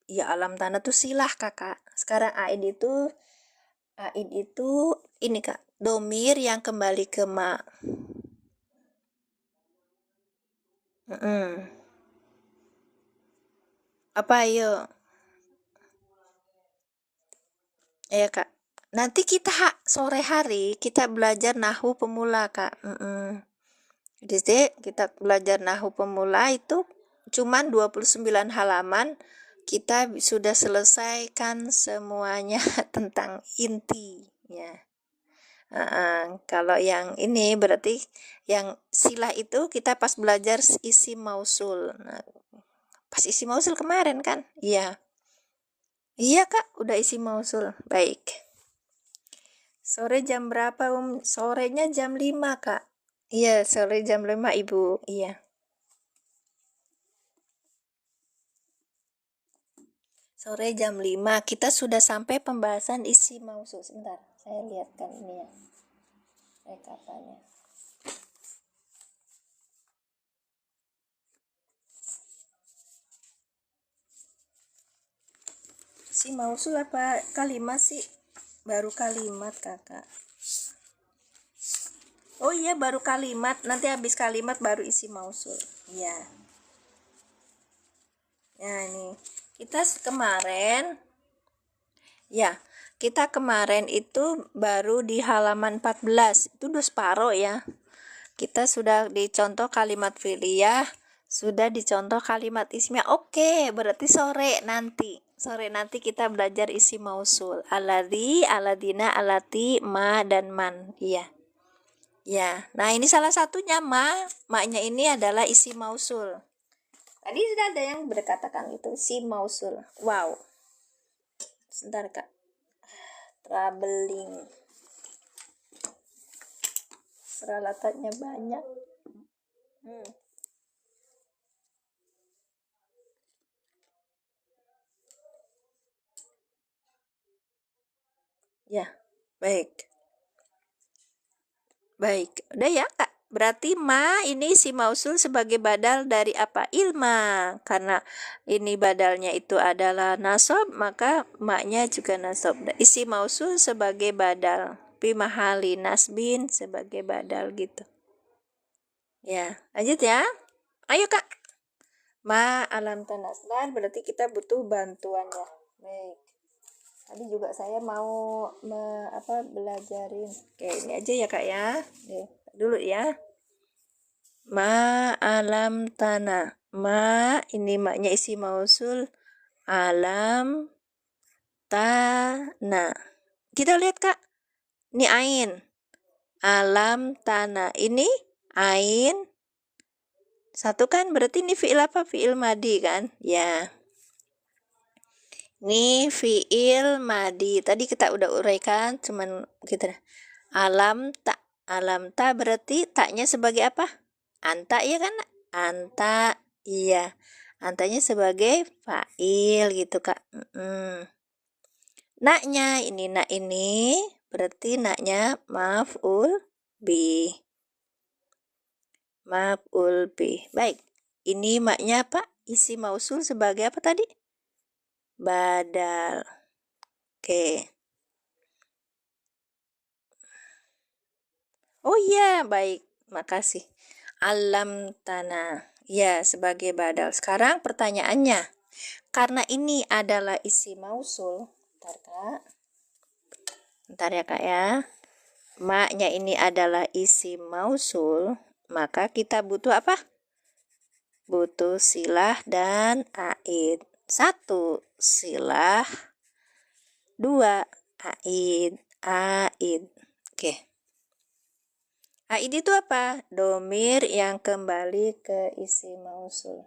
Ya alam tanah tuh silah kakak. Sekarang Aid itu ini kak, domir yang kembali ke ma. Apa ayo? Ya kak. Nanti kita sore hari kita belajar nahu pemula kak. Jadi kita belajar nahu pemula itu cuman 29 halaman. Kita sudah selesaikan semuanya tentang intinya. Kalau yang ini berarti yang silah itu kita pas belajar isi mausul. Nah, pas isi mausul kemarin kan? Iya. Iya kak, udah isi mausul. Baik. Sore jam berapa Sorenya jam 5 kak. Iya, sore jam 5 ibu. Iya. Sore jam 5 kita sudah sampai pembahasan isi mausul. Sebentar, saya lihatkan ini ya. Rekapannya. Si mausul apa kalimat sih? Baru kalimat kakak. Oh iya baru kalimat. Nanti habis kalimat baru isi mausul. Iya. Nah ini kita kemarin itu baru di halaman 14. Itu udah separuh ya. Kita sudah dicontoh kalimat fi'liyah, sudah dicontoh kalimat ismiyah. Oke, berarti sore nanti kita belajar isi mausul. Alladzi, aladina, alati, ma dan man. Iya. Ya. Nah, ini salah satunya maknya ini adalah isi mausul. Tadi sudah ada yang berkatakan itu si mausul. Wow. Sebentar, Kak. Traveling. Peralatannya banyak. Ya, baik. Udah ya kak. Berarti ma ini si mausul sebagai badal dari apa? Ilma. Karena ini badalnya itu adalah nasob, maka maknya juga nasob. Isi mausul sebagai badal. Fi mahali nasbin sebagai badal gitu. Ya, lanjut ya. Ayo kak. Ma alam tanaslan berarti kita butuh bantuannya. Baik. Tadi juga saya mau belajarin. Oke, ini aja ya kak ya. Nih, dulu ya. Ma alam tanah. Ma ini maknya isi mausul. Alam tanah. Kita lihat kak. Ini ain. Alam tanah. Ini ain. Satu kan berarti ini fi'il apa? Fi'il madi kan? Ya. Ini fi'il madi. Tadi kita udah uraikan, cuman kita alam tak Alam ta berarti taknya sebagai apa? Anta ya kan? Anta, iya. Antanya sebagai fa'il gitu Kak. Naknya nak ini berarti naknya maf'ul bi. Maf'ul bi. Baik. Ini maknya apa? Isi mausul sebagai apa tadi? Badal. Oke. Oh iya, baik. Makasih. Alam tanah. Ya, sebagai badal. Sekarang pertanyaannya. Karena ini adalah isi mausul. Bentar, Kak. Bentar ya, Kak ya. Maknya ini adalah isi mausul. Maka kita butuh apa? Butuh silah dan aid. 1 silah, 2 aid. Oke. Aid itu apa? Domir yang kembali ke isi mausul.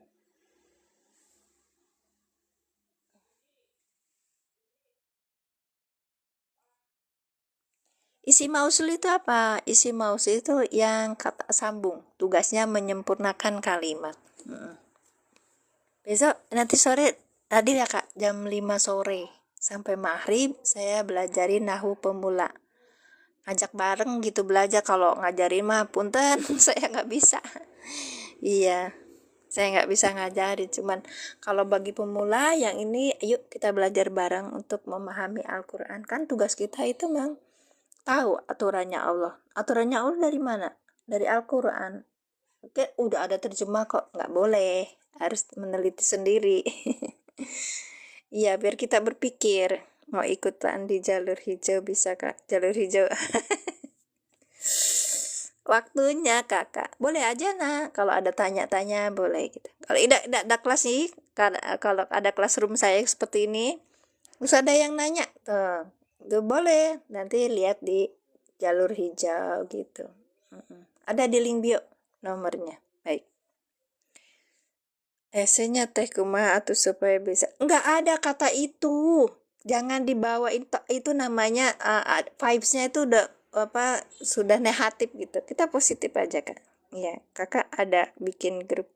Isi mausul itu apa? Isi mausul itu yang kata sambung. Tugasnya menyempurnakan kalimat. Besok nanti sore tadi ya Kak, jam 5 sore sampai maghrib saya belajarin nahu pemula. Ajak bareng gitu belajar, kalau ngajarin mah punten saya nggak bisa. Iya, saya nggak bisa ngajarin, cuman kalau bagi pemula yang ini yuk kita belajar bareng untuk memahami Al-Quran. Kan tugas kita itu memang tahu aturannya Allah. Aturannya Allah dari mana? Dari Al-Quran. Oke, udah ada terjemah kok, nggak boleh, harus meneliti sendiri. Iya, biar kita berpikir mau ikutan di jalur hijau bisa Kak, jalur hijau. Waktunya Kakak, boleh aja nah, kalau ada tanya-tanya boleh gitu. Kalau tidak ada kelas nih, kalau ada classroom saya seperti ini, terus ada yang nanya, tuh boleh, nanti lihat di jalur hijau gitu. Ada di link bio nomornya. Baik. Esenya teh kumaha atau supaya bisa. Enggak ada kata itu. Jangan dibawa itu namanya vibes-nya itu udah apa sudah negatif gitu. Kita positif aja, Kak. Iya, Kakak ada bikin grup.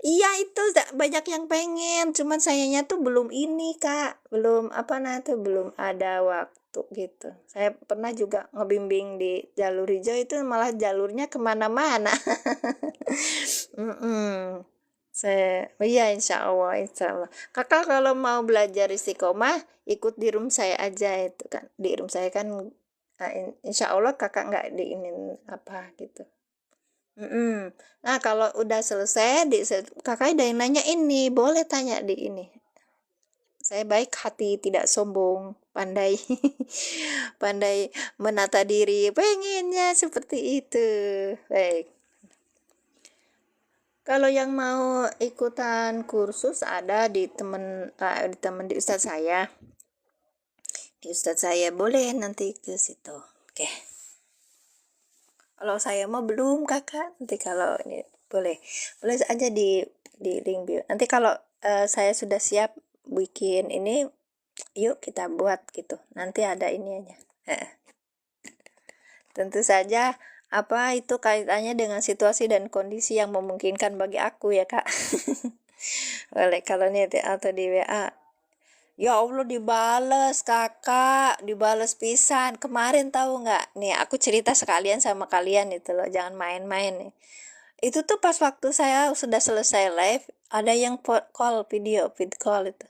Iya itu banyak yang pengen, cuman sayangnya tuh belum ini Kak, belum apa tuh belum ada waktu gitu. Saya pernah juga ngebimbing di jalur hijau itu malah jalurnya kemana-mana. Iya insya Allah. Kakak kalau mau belajar istiqomah ikut di room saya aja itu kan. Di room saya kan insya Allah kakak nggak diinin apa gitu. Nah kalau udah selesai kakak ada yang nanya ini, boleh tanya di ini. Saya baik hati, tidak sombong, pandai pandai menata diri, pengennya seperti itu. Baik. Kalau yang mau ikutan kursus ada di di ustadz saya. Di ustadz saya boleh nanti ke situ. Oke. Kalau saya mau belum Kakak, nanti kalau ini boleh aja di link bio. Nanti kalau saya sudah siap bikin ini, yuk kita buat gitu. Nanti ada ini aja. Tentu saja apa itu kaitannya dengan situasi dan kondisi yang memungkinkan bagi aku ya Kak. Boleh kalau nih atau di WA. Ya Allah dibales Kakak, dibales pisan. Kemarin tahu nggak? Nih aku cerita sekalian sama kalian itu loh, jangan main-main nih. Itu tuh pas waktu saya sudah selesai live, ada yang call video call itu.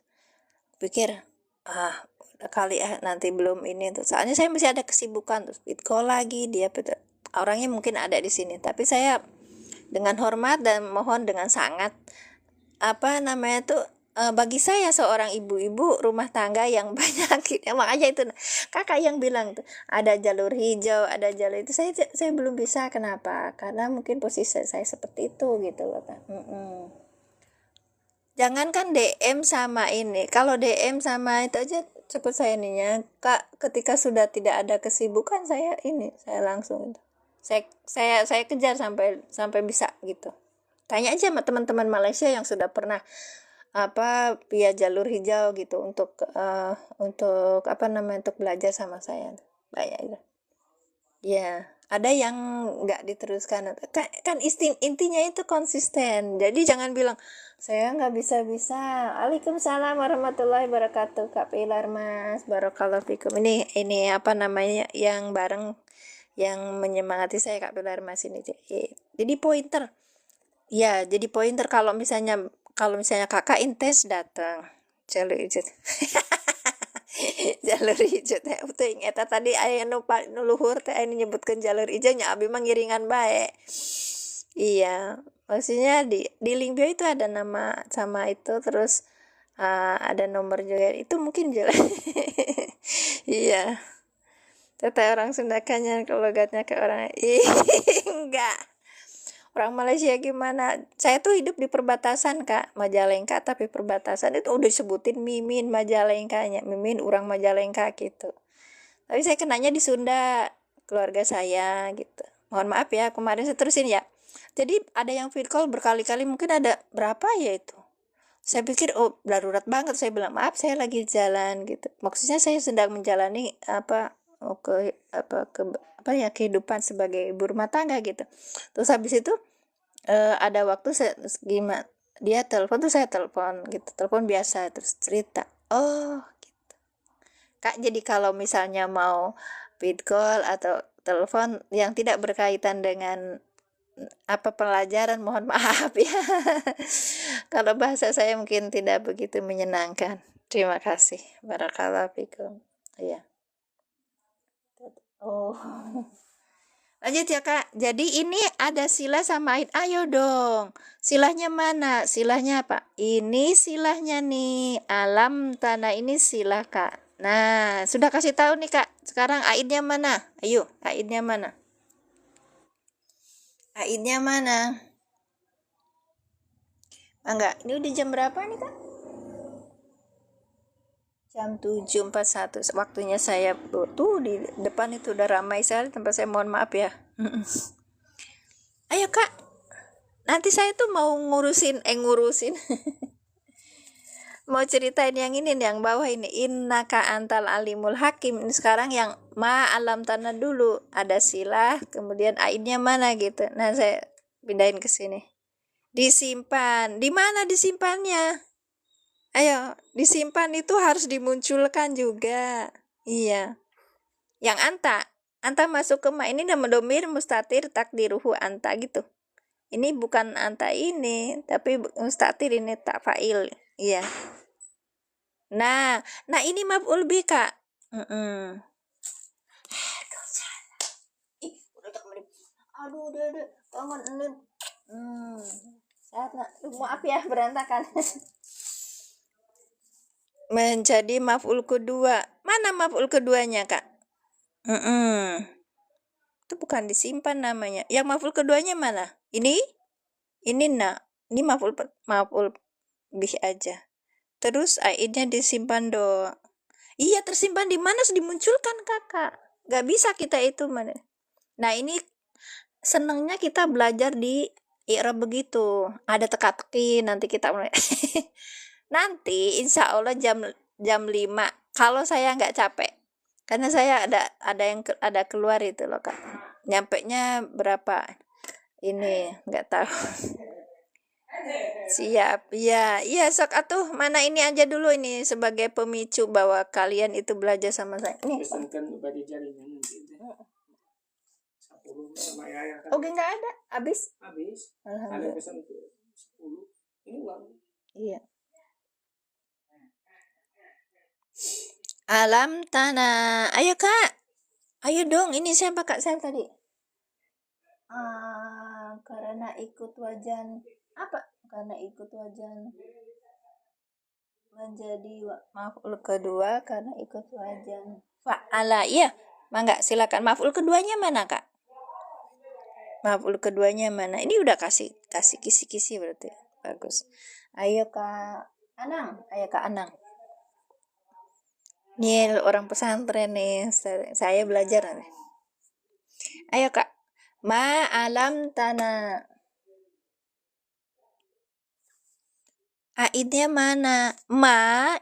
Pikir, udah kali nanti belum ini tuh. Soalnya saya masih ada kesibukan terus call lagi dia orangnya mungkin ada di sini, tapi saya dengan hormat dan mohon dengan sangat bagi saya seorang ibu-ibu rumah tangga yang banyak makanya itu kakak yang bilang tuh ada jalur hijau, ada jalur itu saya belum bisa. Kenapa? Karena mungkin posisi saya seperti itu gitu loh Kak. Jangankan DM sama ini, kalau DM sama itu aja cepet saya ininya Kak, ketika sudah tidak ada kesibukan saya langsung saya kejar sampai bisa gitu. Tanya aja sama teman-teman Malaysia yang sudah pernah via jalur hijau gitu untuk untuk belajar sama saya banyak gitu. Ya, ada yang nggak diteruskan. Kan intinya itu konsisten. Jadi jangan bilang saya nggak bisa-bisa. Waalaikumsalam warahmatullahi wabarakatuh. Kak Pilar Mas, barakallahu fikum. Ini apa namanya yang bareng yang menyemangati saya Kak Pilar Mas ini. Jadi pointer. Ya, jadi pointer kalau misalnya kakak intens datang. Jalur izin. Jalur hijau teh teuing eta tadi aya nu luhur teh aya nyebutkeun jalur hijau nya abi mah ngiringan bae. Iya, maksudnya di link bio itu ada nama sama itu terus ada nomor juga itu mungkin jelas. Iya, teteh orang Sunda kanya logatnya ke orang enggak. Orang Malaysia gimana? Saya tuh hidup di perbatasan Kak, Majalengka tapi perbatasan itu udah disebutin Mimin Majalengkanya, Mimin orang Majalengka gitu. Tapi saya kenanya di Sunda, keluarga saya gitu. Mohon maaf ya, kemarin saya terusin ya. Jadi ada yang feed call berkali-kali, mungkin ada berapa ya itu. Saya pikir oh darurat banget, saya bilang maaf saya lagi jalan gitu. Maksudnya saya sedang menjalani apa ya kehidupan sebagai ibu rumah tangga gitu. Terus habis itu ada waktu gimana dia telepon tuh saya telepon gitu, telepon biasa terus cerita. Oh, Kak, jadi kalau misalnya mau feed call atau telepon yang tidak berkaitan dengan apa pelajaran mohon maaf ya. Kalau bahasa saya mungkin tidak begitu menyenangkan. Terima kasih. Barakallahu fikum. Iya. Oh. Lanjut ya Kak. Jadi ini ada sila sama aid. Ayo dong. Silahnya mana? Silahnya apa? Ini silahnya nih. Alam tanah ini silah Kak. Nah, sudah kasih tahu nih Kak. Sekarang aidnya mana? Ayo, aidnya mana? Aidnya mana? Enggak, ini udah jam berapa nih Kak? Jam 7.41. Waktunya saya tuh di depan itu udah ramai sekali tempat saya. Mohon maaf ya. Ayo Kak. Nanti saya tuh mau ngurusin mau ceritain yang ini yang bawah ini innaka antal alimul hakim. Ini sekarang yang ma alam tanah dulu ada silah kemudian aidnya mana gitu. Nah saya pindahin ke sini. Disimpan di mana disimpannya? Ayo disimpan itu harus dimunculkan juga. Iya, yang anta masuk ke ma ini nama domir mustatir takdiruhu anta gitu. Ini bukan anta ini tapi mustatir ini tak fa'il. Iya. Nah ini maf'ul bi Kak. Aduh, udah. Bangun endun. Sehat nak. Maaf ya berantakan. Menjadi maf'ul kedua. Mana maf'ul keduanya, Kak? Itu bukan disimpan namanya. Yang maf'ul keduanya mana? Ini nak. Ini maf'ul bih aja. Terus aidnya disimpan do. Iya tersimpan di mana? Dimunculkan Kakak. Gak bisa kita itu mana. Nah ini senangnya kita belajar di i'rab begitu. Ada teka-teki nanti kita mulai. Nanti insya Allah jam 5 kalau saya nggak capek karena saya ada keluar itu loh Kak. Nyampenya berapa? Ini nggak tahu. Siap. Iya sok atuh mana ini aja dulu ini sebagai pemicu bahwa kalian itu belajar sama saya. Ini. Oke nggak ada. Habis. Alhamdulillah. Ada pesan 10. Ini uang. Iya. Alam tanah. Ayo Kak. Ayo dong. Ini siapa Kak? Saya tadi. Karena ikut wajan. Apa? Karena ikut wajan. Menjadi maf'ul kedua karena ikut wajan. Fa'ala. Iya. Mangga silakan. Maf'ul keduanya mana Kak? Maf'ul keduanya mana? Ini udah kasih kisi-kisi berarti. Bagus. Ayo Kak Anang. Nih orang pesantren nih, saya belajar nih. Ayo Kak, ma alam tanah. Aidnya mana? Ma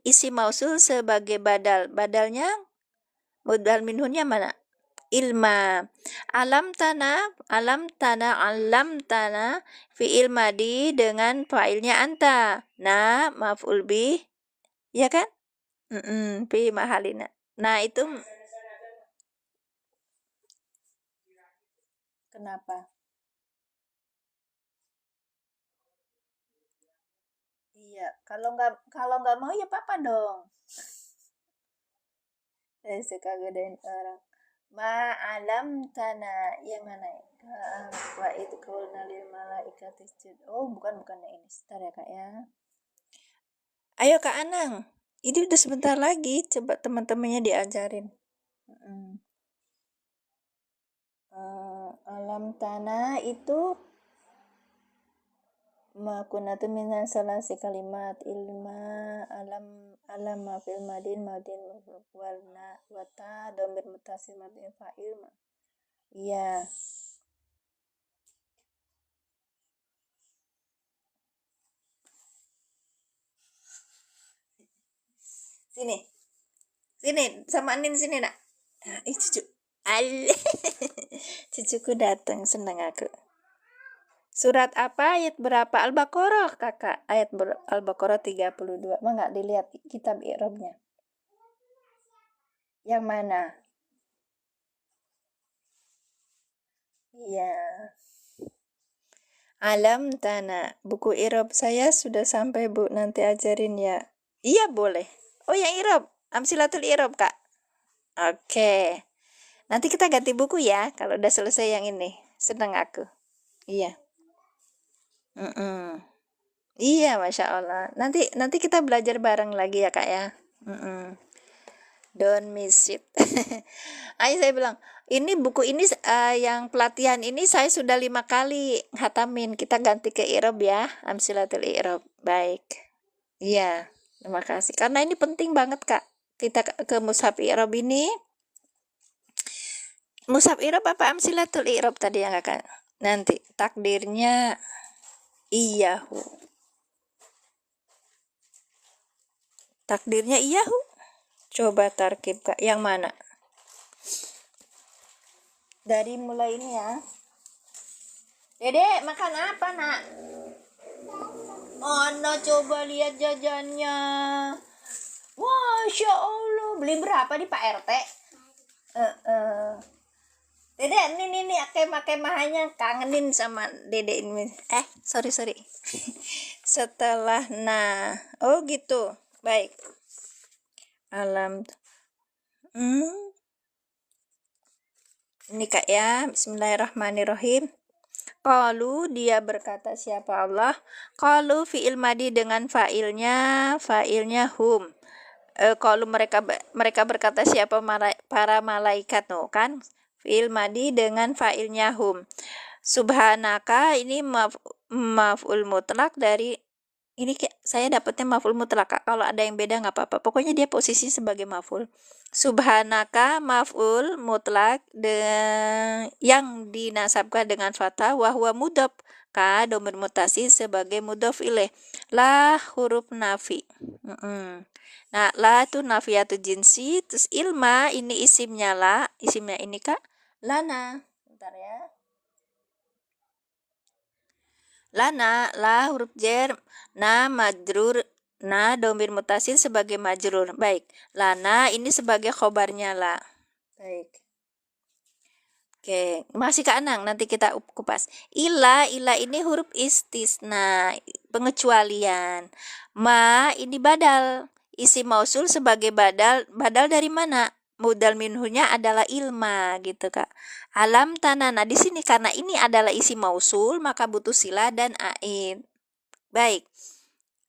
isi mausul sebagai badal. Badalnya modal minhunnya mana? ilma. Alam tanah fi'il madi dengan fa'ilnya anta. Na maf'ul bih, ya kan? Fi mahalina. Nah, itu kenapa? Iya, kalau nggak mau ya papa dong. Saya suka godain orang. Ma'alam tanah yang mana ya? Wa itu qulna lil malaikati isjud. Oh, bukan ini. Sebentar ya, Kak ya. Ayo Kak Anang. Ini udah sebentar lagi, coba teman-temannya diajarin. Alam tanah itu ma kunatu minan salasi kalimat ilma alam fil madin warna wata domir mutasil madin fa'il. Iya. Sini sama Anin sini nak. Cucu cucuku datang, senang aku. Surat apa, ayat berapa? Al-Baqarah kakak, ayat Al-Baqarah 32. Mau nggak dilihat kitab i'rabnya? Yang mana? Iya. Alam tanah. Buku i'rab saya sudah sampai Bu, nanti ajarin ya. Iya boleh. Oh yang i'rab, Amsilatul i'rab Kak. Oke. Nanti kita ganti buku ya kalau udah selesai yang ini. Senang aku. Iya. Iya, Masya Allah. Nanti kita belajar bareng lagi ya Kak ya. Don't miss it. Ayo saya bilang, ini buku ini yang pelatihan ini saya sudah 5 kali hatamin. Kita ganti ke i'rab ya, Amsilatul i'rab. Baik. Iya, terima kasih. Karena ini penting banget Kak. Kita ke mushaf i'rab ini. Mushaf i'rab apa Amsilatul i'rab tadi yang Kakak? Nanti takdirnya iyahu. Takdirnya iyahu. Coba tarkib Kak, yang mana? Dari mulai ini ya. Dede, makan apa nak? Ana coba lihat jajannya. Masya Allah, beli berapa di Pak RT? Dede, ini kemah-kemahnya kangenin sama Dede ini. Sorry. Setelah oh gitu. Baik. Alam. Ini Kak ya, Bismillahirrahmanirrahim. Qalu, dia berkata siapa Allah? Qalu fi'il madi dengan fa'ilnya hum. Qalu mereka berkata siapa para malaikat no kan? Fi'il madi dengan fa'ilnya hum. Subhanaka ini maf'ul mutlak dari ini saya dapatnya maf'ul mutlak. Kalau ada yang beda nggak apa-apa. Pokoknya dia posisi sebagai maf'ul. Subhanaka maf'ul mutlak yang dinasabkan dengan fathah wa huwa mudhaf ka domir mutasil sebagai mudhaf ilaih. La huruf nafi. Nah, la itu nafiyatu jinsi, terus ilma ini isimnya ini Kak. Lana. Bentar ya. Lana, la huruf jar, na majrur, na domir mutasil sebagai majrur. Baik, lana ini sebagai khobarnya la. Baik. Oke, masih Kak Anang, nanti kita kupas. Ila ini huruf istisna, pengecualian. Ma ini badal, isi mausul sebagai badal dari mana? Mudal minhunya adalah ilma gitu Kak. Alam tanah. Nah di sini karena ini adalah isi mausul maka butuh sila dan aid. Baik.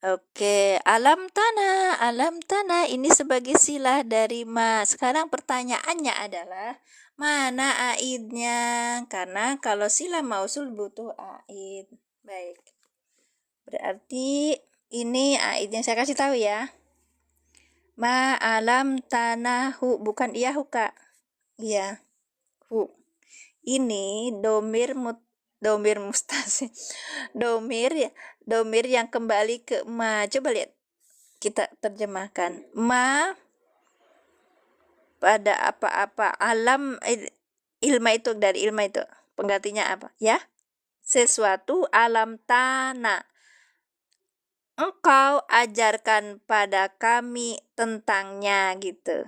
Oke, alam tanah ini sebagai sila dari ma. Sekarang pertanyaannya adalah mana aidnya? Karena kalau sila mausul butuh aid. Baik. Berarti ini aidnya saya kasih tahu ya. Ma alam tanahu, bukan iyahu Kak. Iya. Hu. Ini domir mustasil. Domir yang kembali ke ma. Coba lihat. Kita terjemahkan. Ma pada apa-apa. Alam Ilma itu, dari ilma itu penggantinya apa ya? Sesuatu. Alam tanah, engkau ajarkan pada kami tentangnya gitu.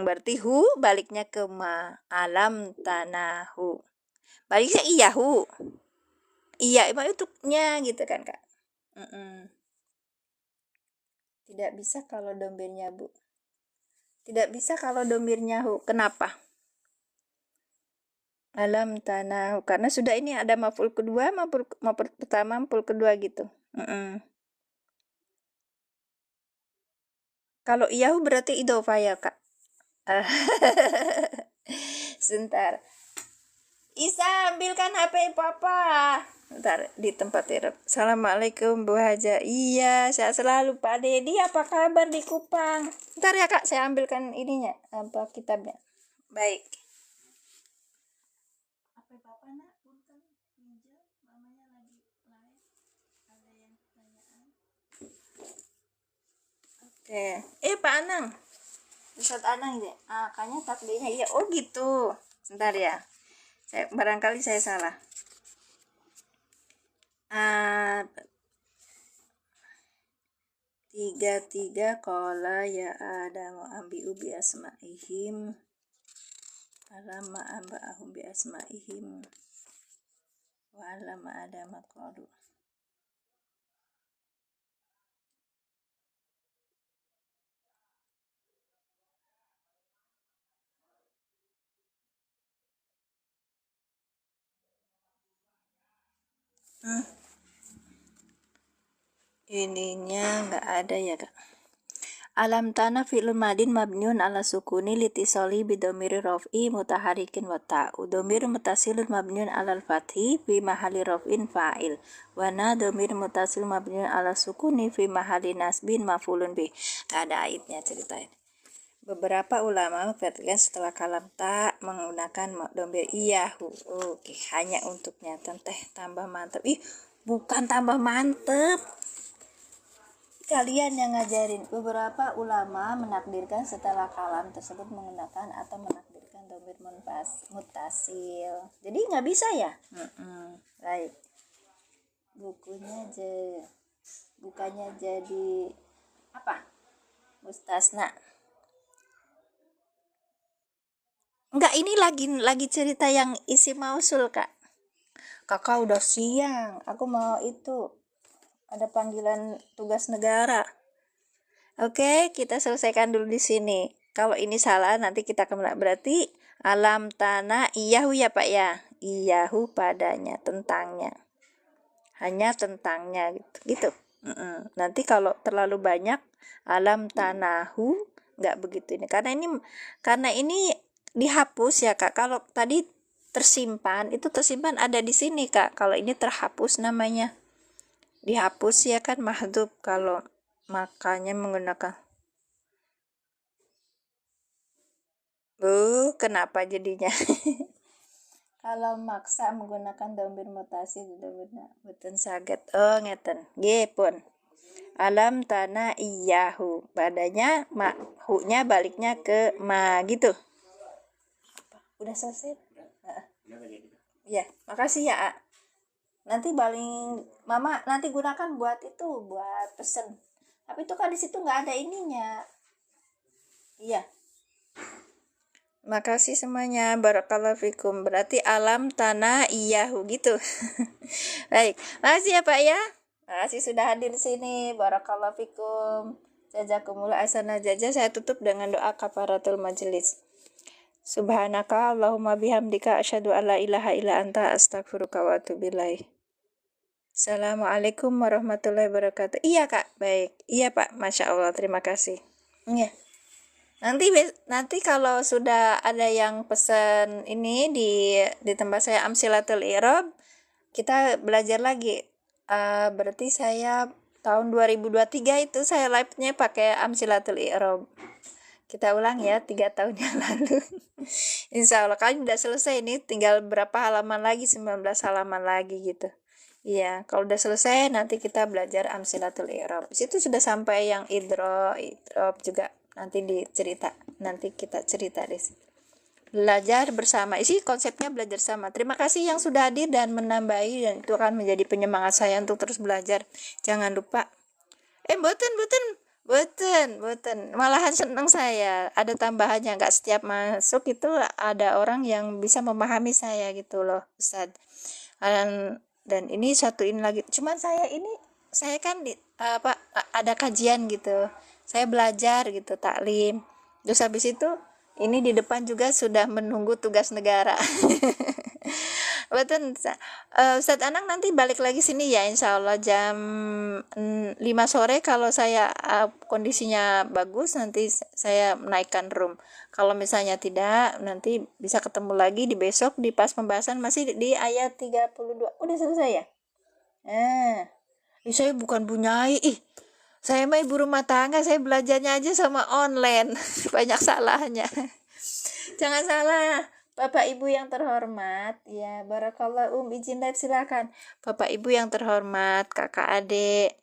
Berarti hu baliknya ke ma. Alam tanahu. Baliknya iya hu. Iya emang untuknya gitu kan kak. Tidak bisa kalau domirnya bu. Tidak bisa kalau domirnya hu. Kenapa? Alam tanahu. Karena sudah ini ada maf'ul kedua, maf'ul pertama, maf'ul kedua gitu. Kalau iyahu berarti idhofah ya kak. Sebentar. Isa, ambilkan HP papa. Bentar, di tempat Irap. Assalamualaikum Bu Haja. Iya, saya selalu Pak Dedi. Apa kabar di Kupang? Bentar ya kak, saya ambilkan ininya, apa kitabnya. Baik. Apa papa nak? Punten, pinjam, mamanya lagi live. Ada yang pertanyaan. Oke. Pak Anang. Ustadz Anang ya. Kayaknya takdirnya iya. Oh gitu. Sebentar ya. Barangkali saya salah. Tiga kola ya Adam ambi ubi asma'ihim alama amba'ahum bi asma'ihim wa alama Adam qalu. Ininya nggak ada ya kak. Alam tanah fi'lun madin mabniun ala sukuni litisoli bidomiri rof'i mutaharikin wa ta'u. Domir mutasilun mabniun ala fathi fi mahali rof'in fa'il. Wana domir mutasil mabniun ala sukuni fi mahali nasbin mafulun bih. Gak ada aibnya ceritain. Beberapa ulama mengatakan setelah kalam tak menggunakan domir iyahu. Oke, hanya untuknya. Tenteh tambah mantep. Bukan tambah mantep. Kalian yang ngajarin. Beberapa ulama menakdirkan setelah kalam tersebut menggunakan atau menakdirkan domir mutasil. Jadi nggak bisa ya? Baik. Bukannya jadi apa? Mustasna. Enggak, ini lagi cerita yang isi mausul kak. Kakak udah siang. Aku mau itu. Ada panggilan tugas negara. Oke, kita selesaikan dulu di sini. Kalau ini salah nanti kita kembali. Berarti alam tanah iyahu ya pak ya. Iyahu padanya, tentangnya. Hanya tentangnya gitu. Nanti kalau terlalu banyak alam tanahu nggak begitu ini. Karena ini dihapus ya kak. Kalau tadi tersimpan, itu tersimpan ada di sini kak. Kalau ini terhapus namanya. Dihapus ya kan mahdhuf, kalau makanya menggunakan kenapa jadinya kalau maksa menggunakan domir mutasi domirna boten saged. Ngeten nggih pun. Alam tanah iyahu, padanya hu-nya baliknya ke ma gitu. Udah selesai? Ya, makasih ya. Nanti mama nanti gunakan buat pesen. Tapi itu kan di situ nggak ada ininya. Iya. Makasih semuanya. Barakallahu fikum. Berarti alam tanah iyahu gitu. Baik. Makasih ya Pak ya. Makasih sudah hadir di sini. Barakallahu fikum. Jazakumullah ahsana jazaa. Saya tutup dengan doa kafaratul majelis. Subhanaka Allahumma bihamdika asyhadu an la ilaha illa anta astaghfiruka wa atubu ilaik. Assalamualaikum warahmatullahi wabarakatuh. Iya kak, baik. Iya pak, masya Allah, terima kasih. Iya. Nanti kalau sudah ada yang pesan ini di tempat saya Amsilatul I'rab, kita belajar lagi. Berarti saya tahun 2023 itu saya live-nya pakai Amsilatul I'rab. Kita ulang ya 3 tahun yang lalu. Insya Allah kalian udah selesai nih, tinggal berapa halaman lagi, 19 halaman lagi gitu. Iya, kalau udah selesai nanti kita belajar Amsilatul I'rab. Situ sudah sampai yang idrob juga nanti kita cerita di situ. belajar bersama. Isi konsepnya belajar sama. Terima kasih yang sudah hadir dan menambahi, dan itu akan menjadi penyemangat saya untuk terus belajar. Jangan lupa. Boten. Malahan senang saya. Ada tambahannya, nggak setiap masuk itu ada orang yang bisa memahami saya gitu loh, Ustadz. Dan ini satuin lagi. Cuman saya kan ada kajian gitu. Saya belajar gitu, taklim. Terus habis itu ini di depan juga sudah menunggu tugas negara. Betul. Ustadz Anang nanti balik lagi sini ya, insya Allah jam 5 sore kalau saya kondisinya bagus, nanti saya menaikkan room. Kalau misalnya tidak, nanti bisa ketemu lagi di besok di pas pembahasan masih di ayat 32. Udah selesai ya? Saya bukan bunyai. Saya mah ibu rumah tangga, saya belajarnya aja sama online. Banyak salahnya. Jangan salah, Bapak Ibu yang terhormat, ya barakallah, izin live silakan. Bapak Ibu yang terhormat, kakak adik,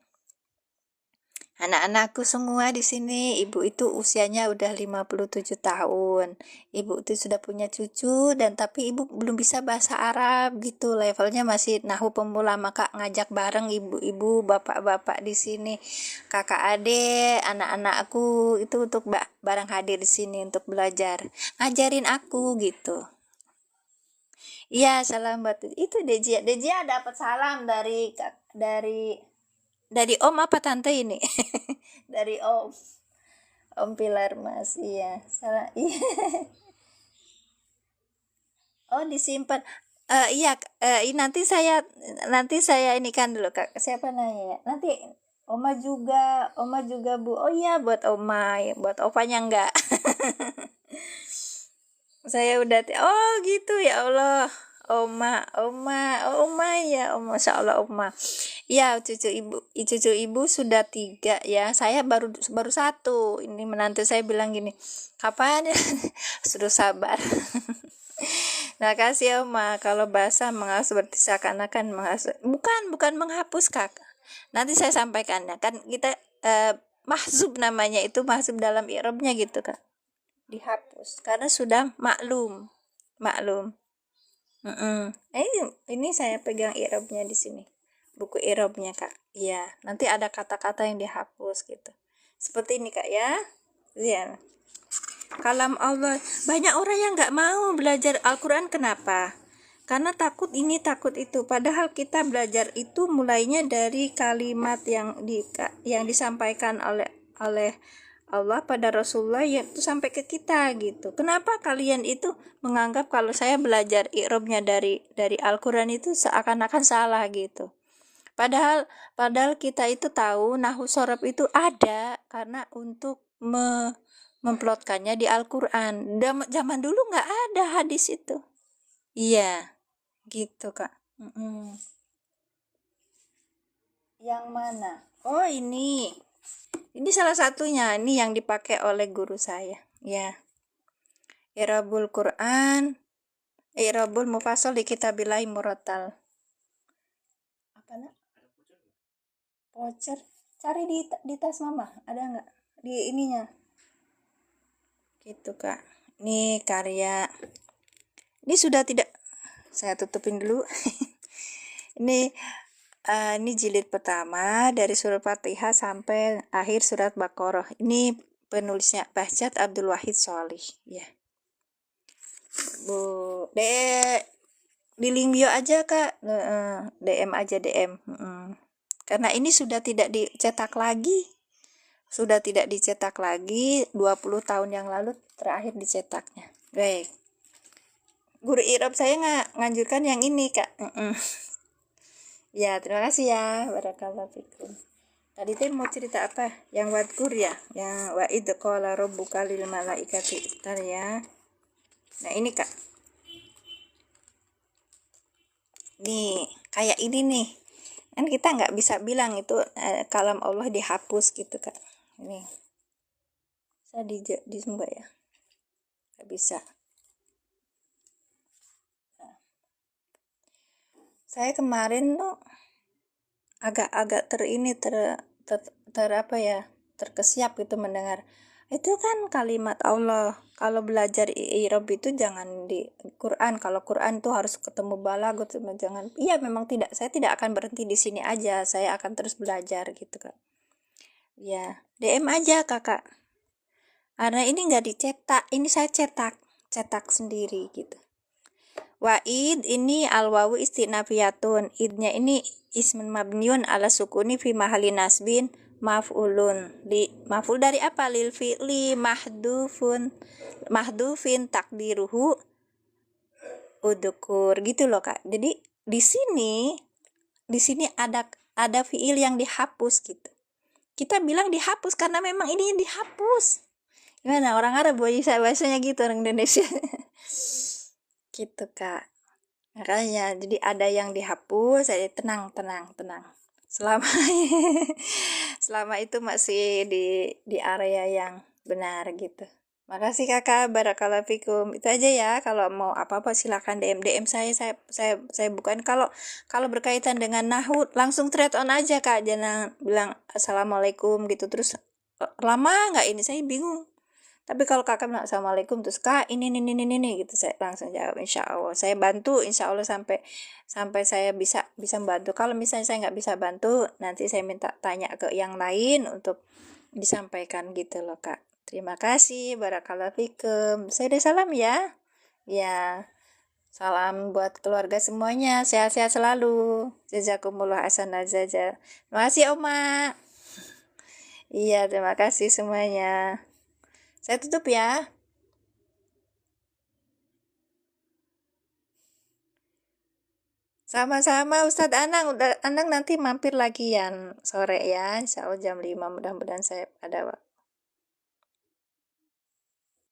anak-anakku semua di sini, ibu itu usianya udah 57 tahun. Ibu itu sudah punya cucu, dan tapi ibu belum bisa bahasa Arab gitu. Levelnya masih nahu pemula, maka ngajak bareng ibu-ibu, bapak-bapak di sini, kakak adik, anak-anakku itu untuk bareng hadir di sini untuk belajar. Ngajarin aku gitu. Iya, salam buat itu Dejia. Dejia dapat salam dari Om apa tante ini? Dari Om Pilar Mas. Iya, salah. Iya. Oh, disimpan. Iya, nanti saya ini kan dulu Kak. Siapa nanya? Nanti Oma juga Bu. Oh iya, buat Oma, ya, buat opanya enggak. Saya udah oh gitu ya Allah. Oma ya, Masya Allah Oma. Ya, cucu ibu sudah 3 ya. Saya baru 1. Ini menantu saya bilang gini, kapan ya? Suruh sabar. Nah, kasih Oma, kalau bahasa menghapus seperti seakan-akan menghapus. Bukan menghapus Kak. Nanti saya sampaikan ya. Kan kita mahzub namanya, itu mahzub dalam i'rabnya gitu Kak. Dihapus karena sudah maklum. Ini saya pegang i'rabnya di sini, buku i'rabnya Kak. Iya, nanti ada kata-kata yang dihapus gitu. Seperti ini Kak ya. Iya. Kalam Allah. Banyak orang yang nggak mau belajar Al-Quran, kenapa? Karena takut ini takut itu. Padahal kita belajar itu mulainya dari kalimat yang disampaikan oleh Allah pada Rasulullah, yaitu sampai ke kita gitu. Kenapa kalian itu menganggap kalau saya belajar i'rabnya dari Al-Quran itu seakan-akan salah gitu? Padahal kita itu tahu nahwu shorof itu ada karena untuk memplotkannya di Al-Quran. Zaman dulu nggak ada hadis itu. Iya, gitu Kak. Yang mana? Oh ini salah satunya. Ini yang dipakai oleh guru saya. Ya. I'rabul Quran, i'rabul mufassal di kitabillahi murattal. Apa nak? Voucher. Cari di tas mama, ada nggak? Di ininya. Gitu Kak. Ini karya. Ini sudah tidak. Saya tutupin dulu. Ini jilid pertama dari surat Fatihah sampai akhir surat Baqarah. Ini penulisnya Bahjat Abdul Wahid Sholih. Ya. Bu, di link bio aja Kak. DM aja DM. Karena ini sudah tidak dicetak lagi. 20 tahun yang lalu terakhir dicetaknya. Baik. Guru i'rab saya nganjurkan yang ini Kak. Ya, terima kasih ya. Barakallahu fikum. Tadi teh mau cerita apa? Yang wadkur ya, yang wa id qala rabbuka lil malaikati tar ya. Nah, ini Kak. Nih, kayak ini nih. Kan kita nggak bisa bilang itu kalam Allah dihapus gitu Kak. Ini. Saya di semua ya. Nggak bisa. Saya kemarin tuh agak terkesiap gitu mendengar Itu kan kalimat Allah. Kalau belajar i'rab itu jangan di Quran. Kalau Quran tuh harus ketemu balaghah, jangan. Iya memang tidak. Saya tidak akan berhenti di sini aja. Saya akan terus belajar gitu Kak. Ya, DM aja Kakak. Karena ini nggak dicetak. Ini saya cetak sendiri gitu. Wa'id ini al-wawu istinafiyatun. Idnya ini ismun mabniun ala sukuni fi mahalli nasbin maf'ulun. Maf'ul dari apa? Lil fi'li mahdufin takdiruhu udukur gitu loh Kak. Jadi di sini ada fi'il yang dihapus gitu. Kita bilang dihapus karena memang ini yang dihapus. Gimana orang Arab bahasanya gitu, orang Indonesia. Gitu Kak. Makanya jadi ada yang dihapus, saya tenang. Selama selama itu masih di area yang benar gitu. Makasih Kakak, barakallahu fikum. Itu aja ya. Kalau mau apa-apa silakan DM saya bukan. Kalau berkaitan dengan nahwu langsung thread on aja Kak. Jangan bilang assalamualaikum gitu terus lama nggak ini, saya bingung. Tapi kalau Kakak bilang assalamualaikum terus Kak ini gitu, saya langsung jawab insya Allah. Saya bantu insya Allah sampai saya bisa membantu. Kalau misalnya saya nggak bisa bantu, nanti saya minta tanya ke yang lain untuk disampaikan gitu loh Kak. Terima kasih, barakallahu fikum. Saya udah salam ya. Ya, salam buat keluarga semuanya. Sehat-sehat selalu. Jazakumullah hasanah jaza. Terima kasih Oma. Iya, terima kasih semuanya. Saya tutup ya. Sama-sama Ustadz Anang. Anang nanti mampir lagi ya sore ya. Insya Allah jam 5 mudah-mudahan saya ada waktu.